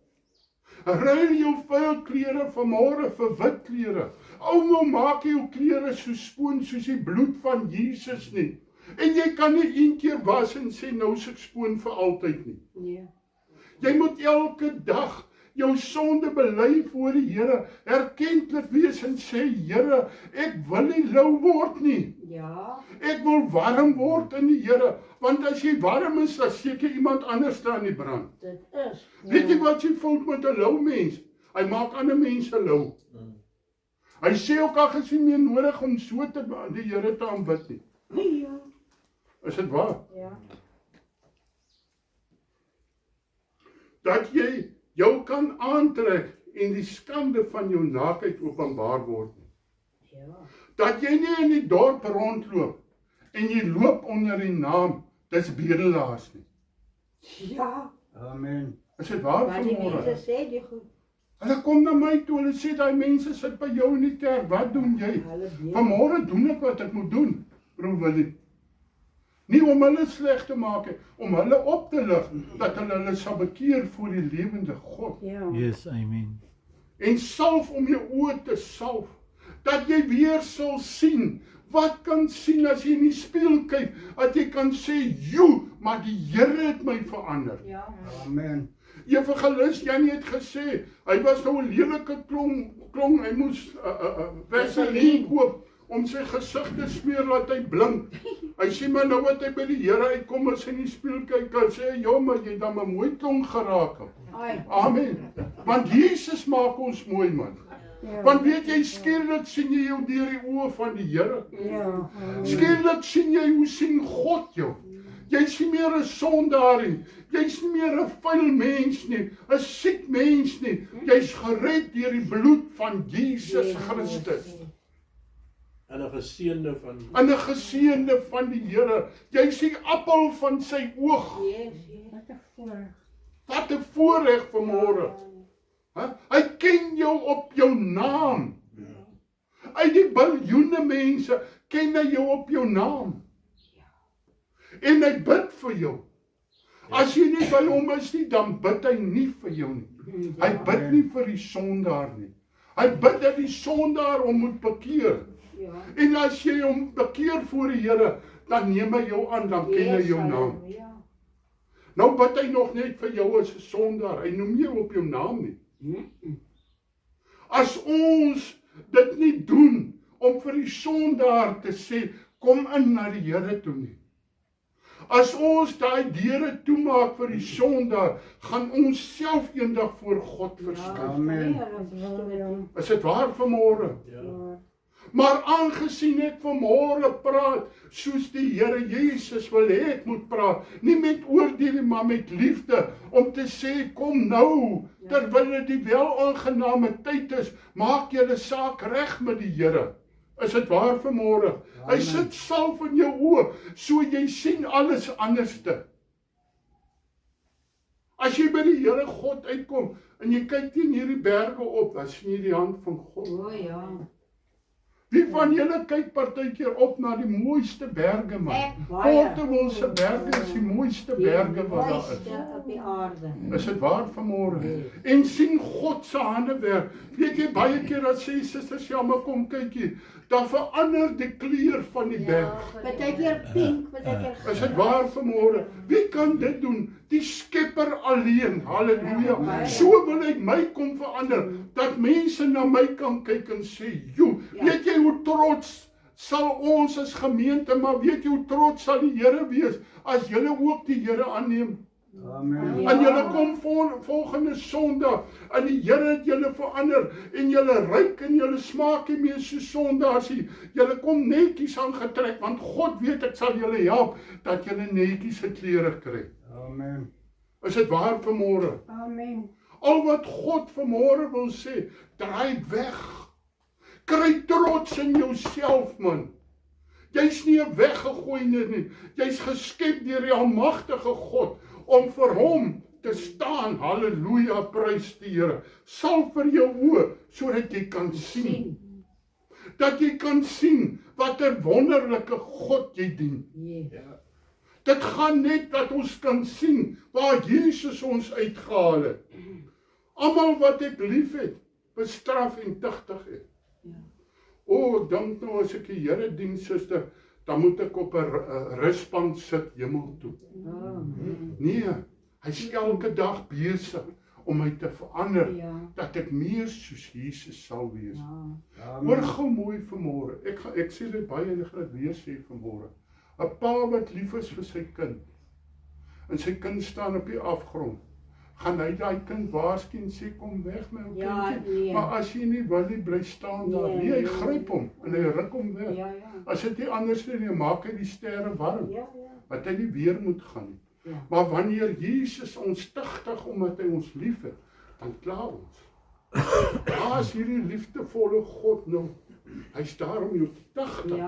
Ruil jou vuil klere vanmôre vir wit klere. Ouma, maak jou klere so skoon soos die bloed van Jesus nie. En jy kan nie een keer was en sê nou is ek skoon vir altyd nie. Nee. Jy moet elke dag jou sonde bely voor die Here, erkentlik wees en sê, Here, ek wil nie lou word nie. Ja. Ek wil warm word in die Here, want as jy warm is, dan seker iemand anders daar in die brand. Dit is. Weet jy wat jy fout met 'n lou mens? Hy maak ander mense lou. Hy sê ook al gesien meer nodig om so te die Here te aanbid nie. Ja. Is dit waar? Ja. Dat jy jou kan aantrek en die skande van jou naakheid openbaar word nie. Ja. Dat jy nie in die dorp rondloop en jy loop onder die naam dis bedelaars nie. Ja. Amen. Is dit waar Maar die vanmôre? mense sê die goed. Hulle kom na my toe, hulle sê daai mense sit by jou in die kerk, wat doen jy? Hulle weet. Vanmôre doen ek wat ek moet doen, broer Willie. Nie om hulle sleg te maak nie, om hulle op te lig, dat hulle sal bekeer voor die lewende God. Ja. Yes, amen. En salf om jou oë te salf, dat jy weer sal sien. Wat kan sien as jy in die spieël kyk, dat jy kan sê, joe, maar die Here het my verander. Ja. Amen. Evangelis Janie het gesê, hy was nou 'n lelike klong, hy moes Vaseline koop om sy gesig te smeer laat hy blink. Hy sê maar nou wat hy by die Here uitkom as hy in die spieël kyk, dan sê hy, "Jo, maar jy het dan 'n mooi klong geraak." Ai. Amen. Want Jesus maak ons mooi, man. Ja. Want weet jy, skielik sien jy jou deur die oë van die Here. Ja. Skielik sien jy hoe sien God jou. Jy's nie meer 'n sondaar nie. Jy's nie meer 'n vuil mens nie, 'n siek mens nie. Jy's gered deur die bloed van Jesus Christus. En 'n geseënde van En 'n geseënde van die Here. Jy's die appel van sy oog. Yes. Wat 'n voorreg. Wat 'n voorreg vanmôre. Hy ken jou op jou naam. Uit die biljoene mense ken hy jou op jou naam. En hy bid vir jou. As jy nie by hom is nie, dan bid hy nie vir jou nie. Hy bid nie vir die sondaar nie. Hy bid dat die sondaar hom moet bekeer. Ja. En as jy hom bekeer voor die Here, dan neem hy jou aan, dan ken hy jou naam. Ja. Nou bid hy nog net vir jou as 'n sondaar. Hy noem jou op jou naam nie. As ons dit nie doen om vir die sondaar te sê, kom in na die Here toe nie. As ons daai deure toemaak vir die sondaar, gaan ons self eendag voor God verskyn. Amen. Is dit waar vanmôre? Ja. Maar aangesien ek vanmôre praat, soos die Here Jesus wil hê ek moet praat, nie met oordeel, maar met liefde, om te sê, kom nou, terwyl dit die welaangename tyd is, maak julle saak reg met die Here. Is dit waar vanmôre? Hy sit salf in jou oë, so jy sien alles anderste. As jy by die Here God uitkom, en jy kyk teen hierdie berge op, dan sien jy die hand van God. Wie van julle kyk partykeer op na die mooiste berge, man? Portugal se berge is die mooiste berge wat daar is. op die aarde. Is dit waar vanmôre? En sien God se hande werk. Weet jy, baie keer as sê susters, ja, maar kom kykie, dan verander die kleur van die berg. Partykeer pink, partykeer Is dit waar vanmôre? Wie kan dit doen? Die Skepper alleen. Halleluja. So wil hy my kom verander, dat mense na my kan kyk en sê, "Jo, weet jy hoe trots sal ons as gemeente, maar weet jy hoe trots sal die Here wees as julle ook die Here aanneem?" Amen. En julle kom volgende Sondag en die Here het julle verander en julle ryk en julle smaak nie meer so sondaars nie. Julle kom netjies aangetrek, want God weet ek sal julle help dat julle netjies se klere kry. Amen. Is dit waar vanmôre? Amen. Al wat God vanmôre wil sê, draai weg. Kry trots in jouself, man. Jy's nie 'n weggegooide nie. Jy's geskep deur die almagtige God om vir hom te staan. Halleluja, prys die Here. Sal vir jou oë sodat jy kan sien. Dat jy kan sien watter wonderlike God jy dien. Ja. Dit gaan net dat ons kan sien waar Jesus ons uitgehaal het. Almal wat ek liefhet, bestraf en tugtig het. O, ek dink nou as ek die Here dien, suster, dan moet ek op 'n rusbank sit hemel toe. Nee, hy's elke dag besig om my te verander, dat ek meer soos Jesus sal wees. Hoor gou mooi vanmôre. Ek sê dit baie en ek gaan dit weer sê vanmôre. 'n Pa wat lief is vir sy kind, en sy kind staan op die afgrond, gaan hy daai kind waarsku en sê, kom weg my ou kindjie. Maar as jy nie wil nie, bly staan daar. Nee, hy gryp hom en hy ruk hom weg. As dit nie anders nie, maak hy die sterre warm, dat hy nie weer moet gaan nie. Maar wanneer Jesus ons tugtig omdat hy ons lief het, dan kla ons. As hierdie liefdevolle God nou, hy's daar om jou te tugtig,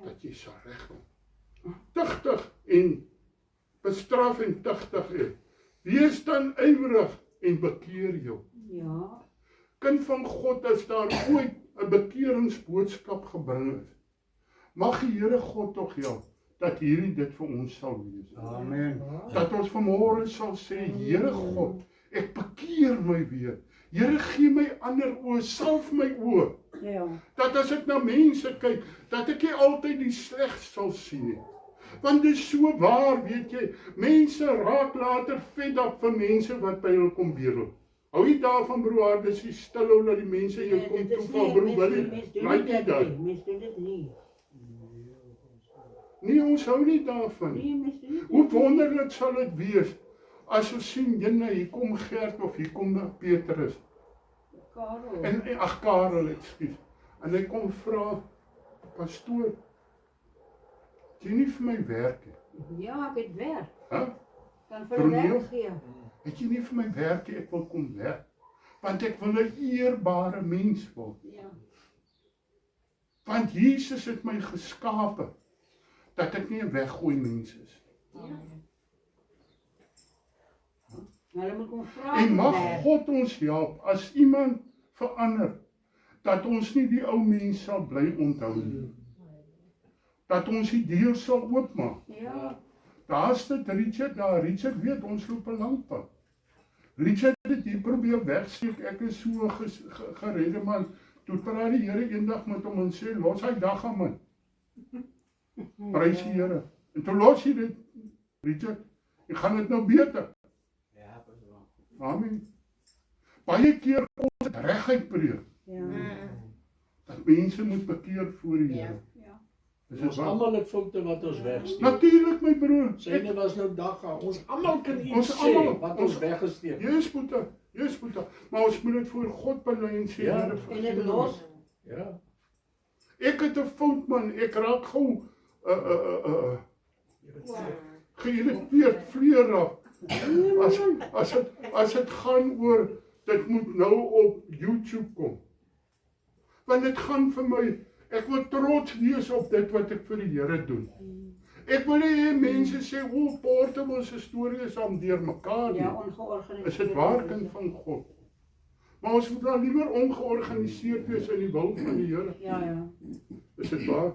dat jy sal regkom. Tugtig en bestraf en tugtig is. Wees dan ywerig en bekeer jou. Kind van God, as daar ooit 'n bekeringsboodskap gebring is, mag die Here God tog help dat hierdie dit vir ons sal wees. Amen. Dat ons vanmôre sal sê, Here God, ek bekeer my weer. Here, gee my ander oë, salf my oë. Dat as ek na mense kyk, dat ek nie altyd die sleg sal sien nie. Want dit is so waar, weet jy, mense raak later fed up vir mense wat by hulle kom bedel. Hou jy daarvan, broer, dis die stil ou dat die mense jou kom toeval, broer, like jy dat? Nee, ons hou nie daarvan. Hoe wonderlik sal dit wees, as ons sien, jyne, hier kom Gert, of hier kom Petrus. Karel, ekskuus. En hy kom vra, pastoor, het jy nie vir my werk nie? Ja, ek het werk. Kan vir Vermeel? werk gee. Het jy nie vir my werk nie, ek wil kom werk. Want ek wil 'n eerbare mens word. Want Jesus het my geskape, dat ek nie 'n weggooi mens is. En mag God ons help, as iemand verander, dat ons nie die ou mens sal bly onthou nie. Dat ons die deur sal oopmaak. Daar's dit Richard daar. Richard weet, ons loop 'n lang pad. Richard het hier probeer wegsteek, ek is so geredde man. Toe praat die Here eendag met hom en sê, los hy dag aan man. Prys die Here. En toe los hy dit, Richard, En gaan dit nou beter? Ja, pas wel. Amen. Baie keer kom dit reguit breek. Ja. Dat mense moet bekeer voor die Ja. Here. Ja. Is Ons dit waar? almal het foute wat ons wegsteek. Natuurlik my broer. Syne was nou dagga. Ons almal kan iets Ons sê almal, wat ons- ons weggesteek het. Yes, Boeta. Maar ons moet dit voor God bely en sê, Ja. Here, En vergewe dit my. los. Ja. Ek het 'n fout man. Ek raak gou geïrriteerd vleer raak. As dit gaan oor dit moet nou op YouTube kom. Want dit gaan vir my, ek wil trots wees op dit wat ek vir die Here doen. Ek wil nie hê mense sê o, Portable se storie is aan deur mekaar nie. Ja, ongeorganiseerd. Is dit waar kind van God? Maar ons moet dan liewer ongeorganiseerd wees in die wil van die Here. Ja. Is dit waar?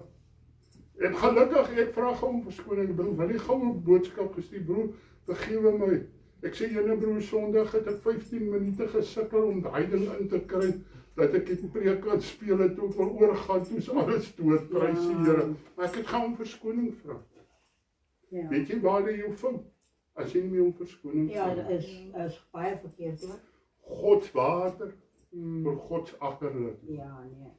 En gelukkig, ek vra gou om verskoning, broer, wil nie gou 'n boodskap gestuur, broer, vergewe my. Ek sê julle broer, Sondag het ek 15 minute gesukkel om daai ding in te kry, dat ek die preek kan speel het, toe ek wil oorgaan, toe is alles dood, prys die Here. Maar ek het gaan om verskoning vra. Ja. Weet jy waar lê jou fout? As jy nie meer om verskoning Ja, vra. dit is baie verkeerd hoor. Gods water Mm. vir Gods agterlik. Ja, nee.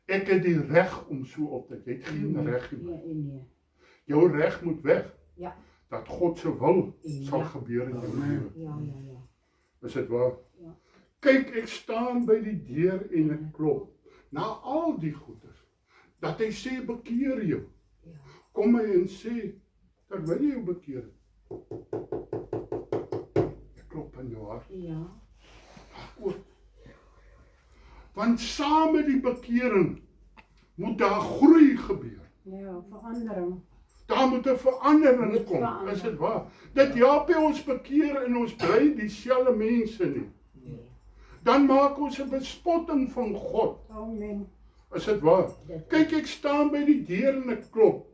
Ek het die reg om so op te. Jy het geen reg nie. Nee. Jou reg moet weg. Ja. Dat God se wil Ja. sal gebeur in jou lewe. Ja. Is dit waar? Ja. Kyk, ek staan by die deur en ek klop. Na al die goeders. Dat hy sê bekeer jou. Ja. Kom hy en sê terwyl jy jou bekeer. Ek klop aan jou hart. Ja. Oop. Want saam met die bekering moet daar groei gebeur. Ja, verandering. Daar moet 'n verandering Moet kom. verander. Is dit waar? Dit help nie ons bekeer en ons bly dieselfde mense nie. Dan maak ons 'n bespotting van God. Amen. Is dit waar? Dit- Kyk, ek staan by die deur en ek klop.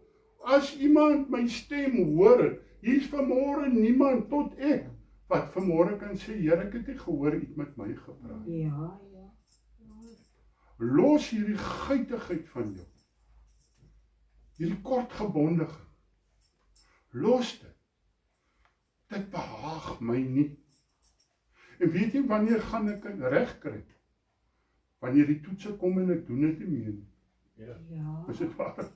As iemand my stem hoor, hier's vanmôre niemand tot ek wat vanmôre kan sê, Here, ek het nie gehoor iets met my gepraat. Ja. Los hierdie guitigheid van jou. Hierdie kortgebondigheid. Los dit. Dit behaag my nie. En weet jy wanneer gaan ek dit regkry? Wanneer die toetse kom en ek doen dit nie meer nie. Ja. Is dit waar?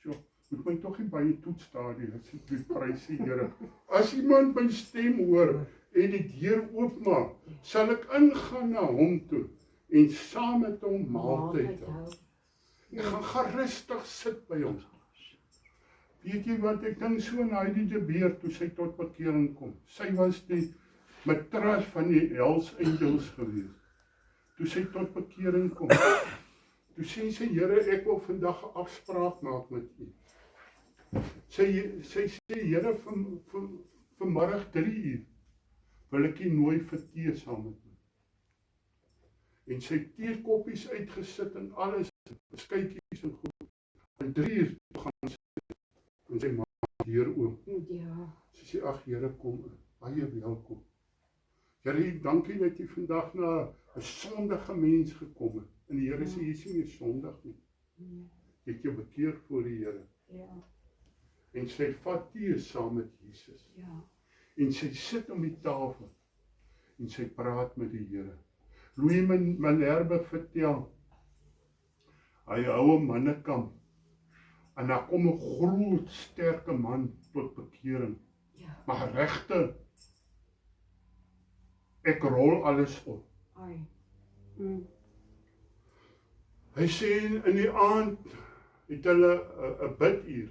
So, moet my tog nie by die toets daar nie. Dit sê die prys die Here. As iemand my stem hoor en die deur oopmaak, sal ek ingaan na hom toe en saam met hom maaltyd hou. Ek gaan gerustig sit by hom. Weet jy wat, ek dink so aan Heidi de Beer toe sy tot bekering kom. Sy was die matras van die Hells Angels gewees. Toe sy tot bekering kom. Toe sê sy, Here, ek wil vandag 'n afspraak maak met u. Sy sê, Here, vanmiddag 3 uur wil ek u nooi vir tee saam met my. En sy teekoppies uitgesit en alles, beskuitjies en goed. En 3 uur gaan sy en sy maak die deur oop. Ja. Sy sê, ag Here, kom in, baie welkom. Here, dankie dat jy vandag na 'n sondige mens gekom het. En die Here sê, jy is nie meer sondig nie. Jy het jou bekeer voor die Here. Ja. En sy vat tee saam met Jesus. Ja. En sy sit om die tafel en sy praat met die Here. Louis Malherbe vertel, hy hou 'n mannekamp en daar kom 'n groot sterke man tot bekering. Ja. Maar regte, ek rol alles op. Ai. Hy sê in die aand het hulle 'n biduur.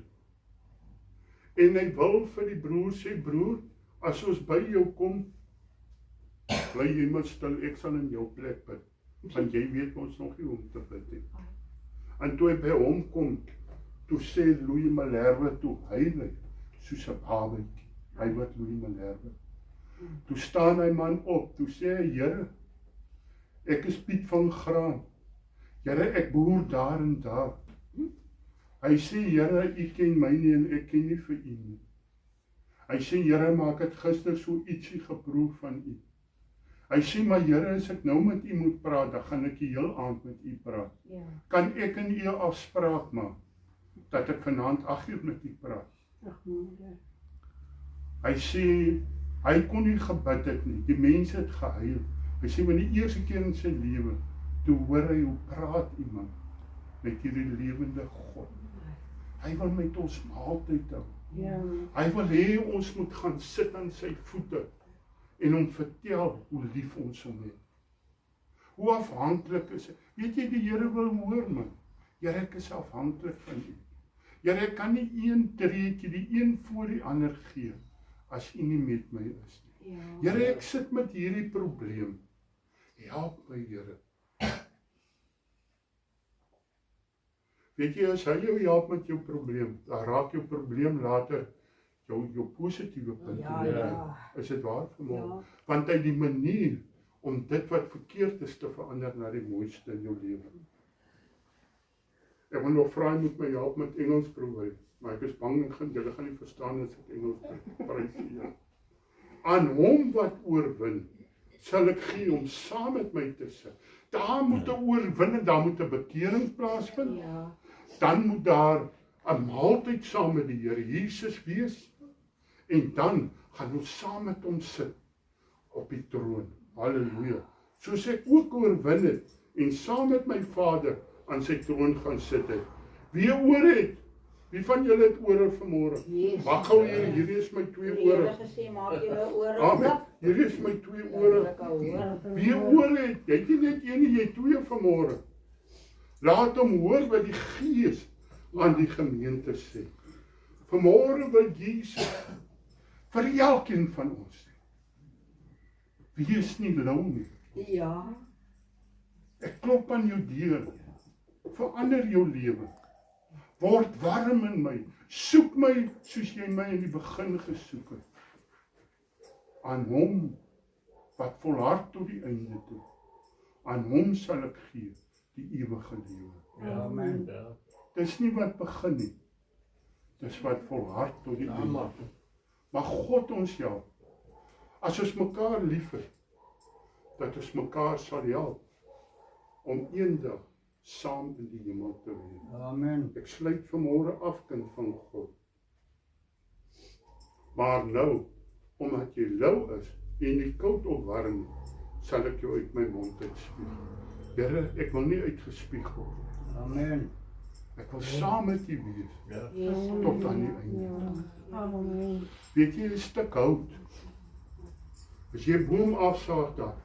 En hy wil vir die broer sê, broer, as ons by jou kom, bly jy maar stil, ek sal in jou plek bid. Want jy weet ons nog nie hoe om te bid nie. En toe hy by hom kom, toe sê Louis Malherbe toe, hy lyk soos 'n babatjie. Hy wat Louis Malherbe. Toe staan hy man op, toe sê hy, Here, ek is Piet van Graan. Here, ek behoor daar en daar. Hy sê, Here, u ken my nie en ek ken nie vir u nie. Hy sê, Here, maar ek het gister so ietsie geproef van u. Hy sê, maar Here, as ek nou met u moet praat, dan gaan ek die heel aand met u praat. Ja. Kan ek en u 'n afspraak maak, dat ek vanaand 8 uur met u praat? Ag nee. Hy sê, hy kon nie gebid het nie, die mense het gehuil. Hy sê, want die eerste keer in sy lewe, toe hoor hy hoe praat iemand met hierdie lewende God. Hy wil met ons maaltyd hou. Ja. Hy wil hê ons moet gaan sit aan sy voete en hom vertel hoe lief ons hom het. Hoe afhanklik is hy. Weet jy, die Here wil hoor man. Here, ek is afhanklik van U. Here, ek kan nie een treetjie, die een voor die ander gee, as U nie met my is nie. Ja. Here, ek sit met hierdie probleem. Help my, Here. Weet jy, as hy jou help met jou probleem, dan raak jou probleem later jou positiewe punt. Ja. Is dit waar vanmôre? Ja. Want hy die manier om dit wat verkeerd is te verander na die mooiste in jou lewe. Ek wil nog vra, hy moet my help met Engels probeer, maar ek is bang julle gaan nie verstaan as ek Engels prys hier. Aan hom wat oorwin, sal ek gee om saam met my te sit. Daar moet 'n oorwinning, daar moet 'n bekering plaasvind. Ja. Dan moet daar 'n maaltyd saam met die Here Jesus wees. En dan gaan ons saam met hom sit op die troon. Halleluja. Soos ek ook oorwin het en saam met my Vader aan sy troon gaan sit het. Wie oor het? Wie van julle het ore vanmôre? Yes. Wag gou hier, hierdie is my twee Die Here ore. gesê, maak julle ore Amen. oop. Hierdie is my twee ore. Wie oor het? Jy het nie net een nie, jy het twee vanmôre. Laat hom hoor wat die Gees aan die gemeente sê. Vanmôre wil Jesus vir elkeen van ons sê. Wees nie lou nie. Ja. Ek klop aan jou deur. Verander jou lewe. Word warm in my. Soek my soos jy my in die begin gesoek het. Aan hom wat volhard tot die einde toe. Aan hom sal ek gee die ewige lewe. Amen. Dis nie wat begin nie. Dis wat volhard tot die einde. Amen. Maar God ons help. As ons mekaar lief het, dat ons mekaar sal help om eendag saam in die hemel te wees. Amen. Ek sluit vanmôre af, kind van God. Maar nou, omdat jy lou is en nie koud of warm, sal ek jou uit my mond uitspieg. Here, ek wil nie uitgespieg word. Amen. Ek wil saam met U wees Ja. tot aan die einde. Amen. Weet jy, 'n stuk hout. As jy 'n boom afsaag daar,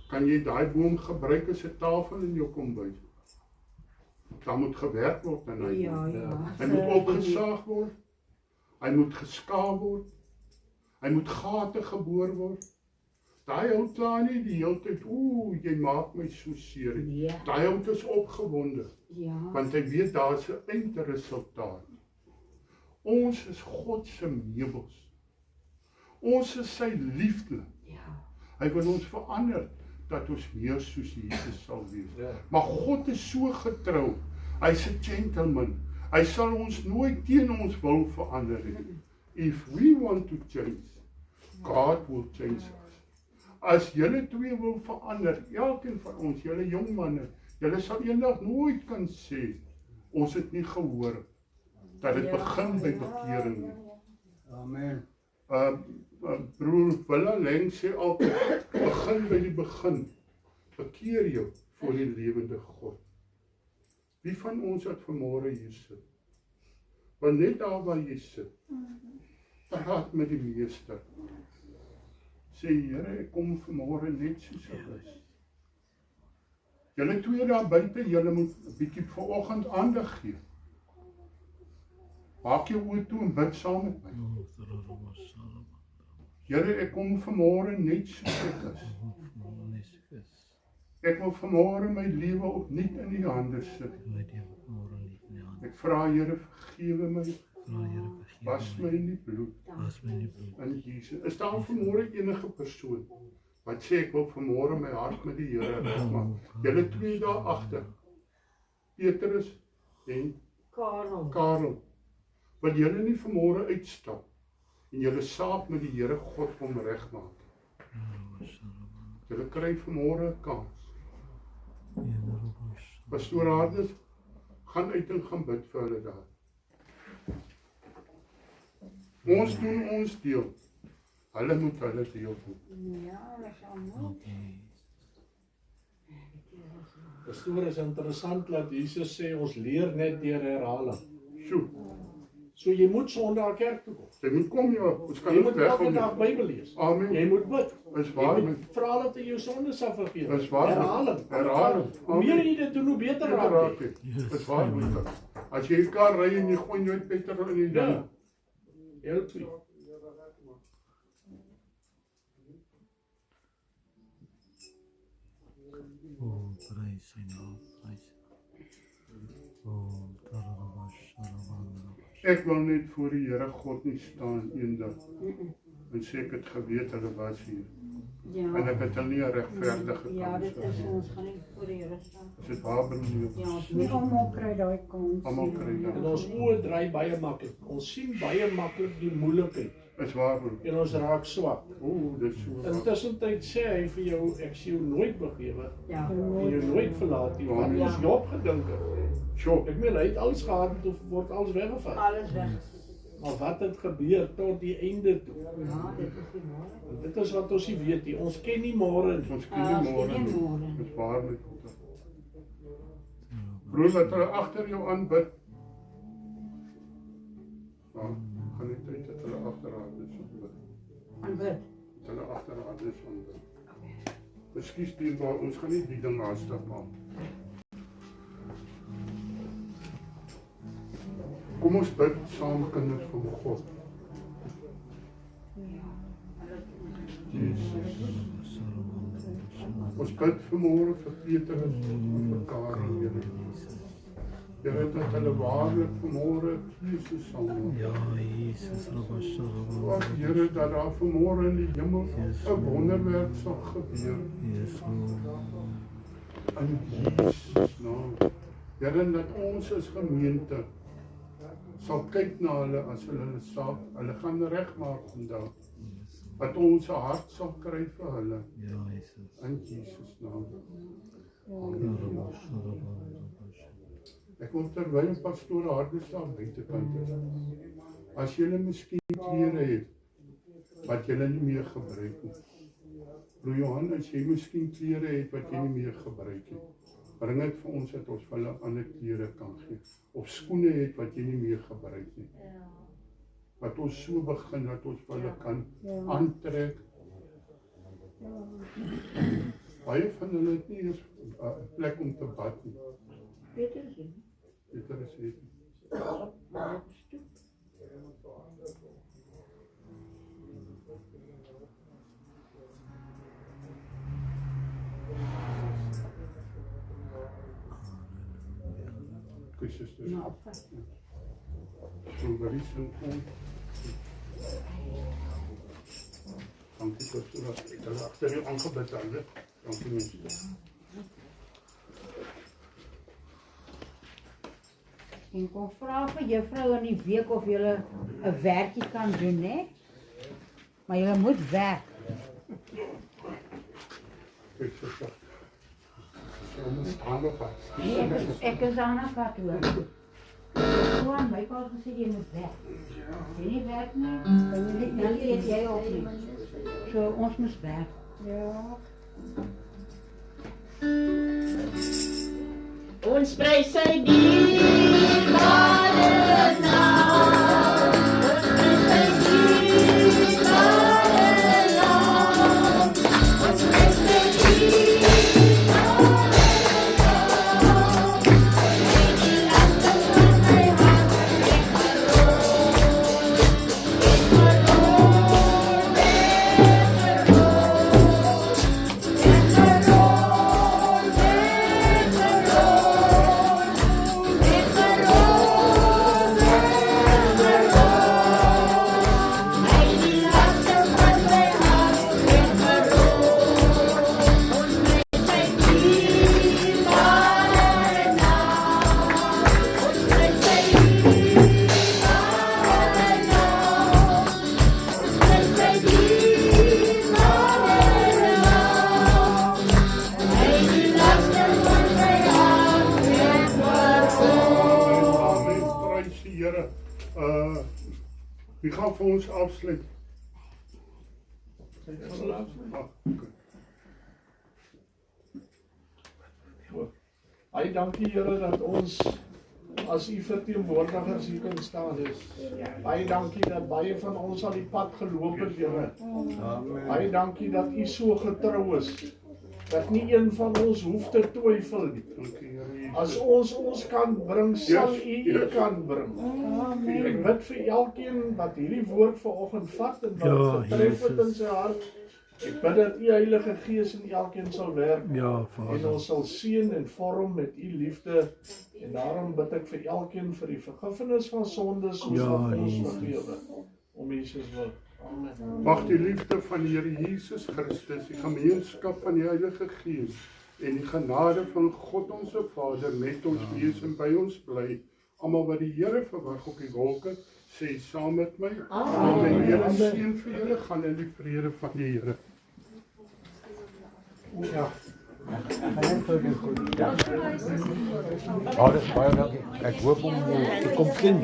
kan jy daai boom gebruik as 'n tafel in jou kombuis. Daar moet gewerk word aan hy. Ja, ja. Hy moet opgesaag word. Hy moet geskaaf word. Hy moet gate geboor word. Daai hout kla nie die hele tyd, jy maak my so seer. Nee. Daai hout is opgewonde, Ja. want hy weet daar's 'n eindresultaat. Ons is God se meubels. Ons is sy liefde. Ja. Hy wil ons verander dat ons meer soos Jesus sal wees. Ja. Maar God is so getrou. Hy's 'n gentleman. Hy sal ons nooit teen ons wil verander nie. If we want to change, God will change us. As julle twee wil verander, elkeen van ons, julle jong manne, julle sal eendag nooit kan sê ons het nie gehoor dat dit begin by bekering nie. Amen. Broer Willa Leng sê altyd, begin by die begin. Bekeer jou voor die lewende God. Wie van ons wat vanmôre hier sit? Want net daar waar jy sit, praat met die Meester. Sê, Here, ek kom vanmôre net soos ek is. Julle twee daar buite, julle moet 'n bietjie vanoggend aandag gee. Maak jou oë toe en bid saam met my. Here, ek kom vanmôre net soos ek is. Ek wil vanmôre my lewe opnuut in U hande sit. Ek vra, Here, vergewe my. Was my in die bloed. In Jesus. Is daar vanmôre enige persoon wat sê ek wil vanmôre my hart met die Here regmaak? Julle twee daar agter. Petrus en Karel. Wil julle nie vanmôre uitstap en julle saak met die Here God kom regmaak? Julle kry vanmôre 'n kans. Pastoor Hardes, gaan uit en gaan bid vir hulle daar. Ons doen ons deel. Hulle moet hulle deel doen. Ja, dat is allemaal. Pastoor, is interessant dat Jesus sê ons leer net deur herhaling. Sjoe, So jy moet Sondag kerk toe kom. jy moet kom ja, ons kan Jy nie moet elke wegkom dag nie. Bybel lees. Amen. Jy moet bid. Is Jy waar, moet vra dat hy jou sondes sal vergewe. Dis waar. Herhaling. Herhaling. Hoe meer jy dit doen, hoe beter raak raak jy. jy. Is waar, broer. As jy 'n kar ry en jy gooi nooit petrol in die Ja. ding. Heel goed. Oh, prys sy naam. Prys. Oh, Ek wil net voor die Here God nie staan eendag en sê ek het geweet hulle was hier. En Ja, ek het hulle nie 'n regverdige ja, kans dit is gegee. ons gaan nie voor die Here staan. Is dit waar, broer? Ja, ons moet almal kry daai kans. Almal kry En dit. ons oë dry baie maklik. Ons sien baie maklik die moeilikheid Is waar, broer. en ons raak swak. O, dit is so. Intussen sê hy vir jou, ek sien jou nooit begewe Ja, en jou nooit verlaat nie. Wat Ja. ons Job gedink het. Sjoe, Ek meen, hy het alles gehad en toe word alles weggevat. alles weg. Maar wat het gebeur tot die einde toe? Ja, dit is die waarheid. En dit is wat ons nie weet nie. Ons ken nie môre nie. ons ken nie môre nie. môre. Dis waar met God. Broer, wat hulle agter jou aanbid. Ja, gaan nie tyd dat hulle agter haar is aanbid. En bid. Dat hulle agter haar is aanbid. Ekskuus dierbaar, ons gaan nie die ding haastig maak. Kom ons bid saam, kinders van God. Ons bid vanmôre vir Petrus en vir Karen, Here. Here, dat hulle waarlik vanmôre Jesus sal noem. Ja, Jesus, Wat Here, dat daar vanmôre in die hemel 'n wonderwerk sal gebeur. Yes, In Jesus naam. Here, en dat ons as gemeente sal kyk na hulle as hulle saak, hulle gaan regmaak vandag. Dat ons 'n hart sal kry vir hulle. Ja, Jesus. In Jesus naam. Ek wil terwyl pastoor Hardestaan buitekant is. As julle miskien klere het wat julle nie meer gebruik nie. Broer Johan, as jy miskien klere het wat jy nie meer gebruik nie, bring dit vir ons dat ons vir hulle ander klere kan gee. Of skoene het wat jy nie meer gebruik nie. Dat ons so begin dat ons vir hulle kan aantrek. Baie van hulle het nie eens 'n plek om te bad nie. Peter is hier. Peter is hier. Maar op stoep. Kus susters. Nou, opvat. Kom Maries en kom. Dankie pastoor dat ek hulle agter jou aangebid het. Dankie mense. En kom vra vir juffrou in die week of julle 'n werkie kan doen, hè? Maar julle moet werk. Kyk susters. So ons staan op pas. Ek is aan 'n pad hoor. Gewoon my pa het gesê jy moet werk. As jy nie werk nie, dan eet jy ook nie. So ons moet werk. Ja. Ons prys sy dierbare naam. Ons prys sy dierbare naam. Ons prys sy dierbare naam. En die laste van my hart Amen. Prys die Here. Wie gaan vir ons afsluit? Baie dankie Here dat ons as u verteenwoordigers hier kan staan. Baie dankie dat baie van ons al die pad geloop het, Here. Baie dankie dat u so getrou is. Dat nie een van ons hoef te twyfel nie. As ons kan bring, sal u kan bring. Ek bid vir elkeen wat hierdie woord vanoggend vat en wat getref het in sy hart. Ek bid dat u Heilige Gees in elkeen sal werk. Ja, En Vader. ons sal seën en vorm met u liefde. En daarom bid ek vir elkeen vir die vergifnis van sondes soos Ja, wat ons Jesus. vergewe. Om Jesus wil. Amen. Mag die liefde van die Here Jesus Christus, die gemeenskap van die Heilige Gees en die genade van God ons Vader met ons wees en by ons bly. Almal wat die Here verwag op die wolke, sê saam met my. Amen. Die Here seën vir julle, gaan in die vrede van die Here. Ja. Ja, dis baie dankie. Ek hoop om te kom sien.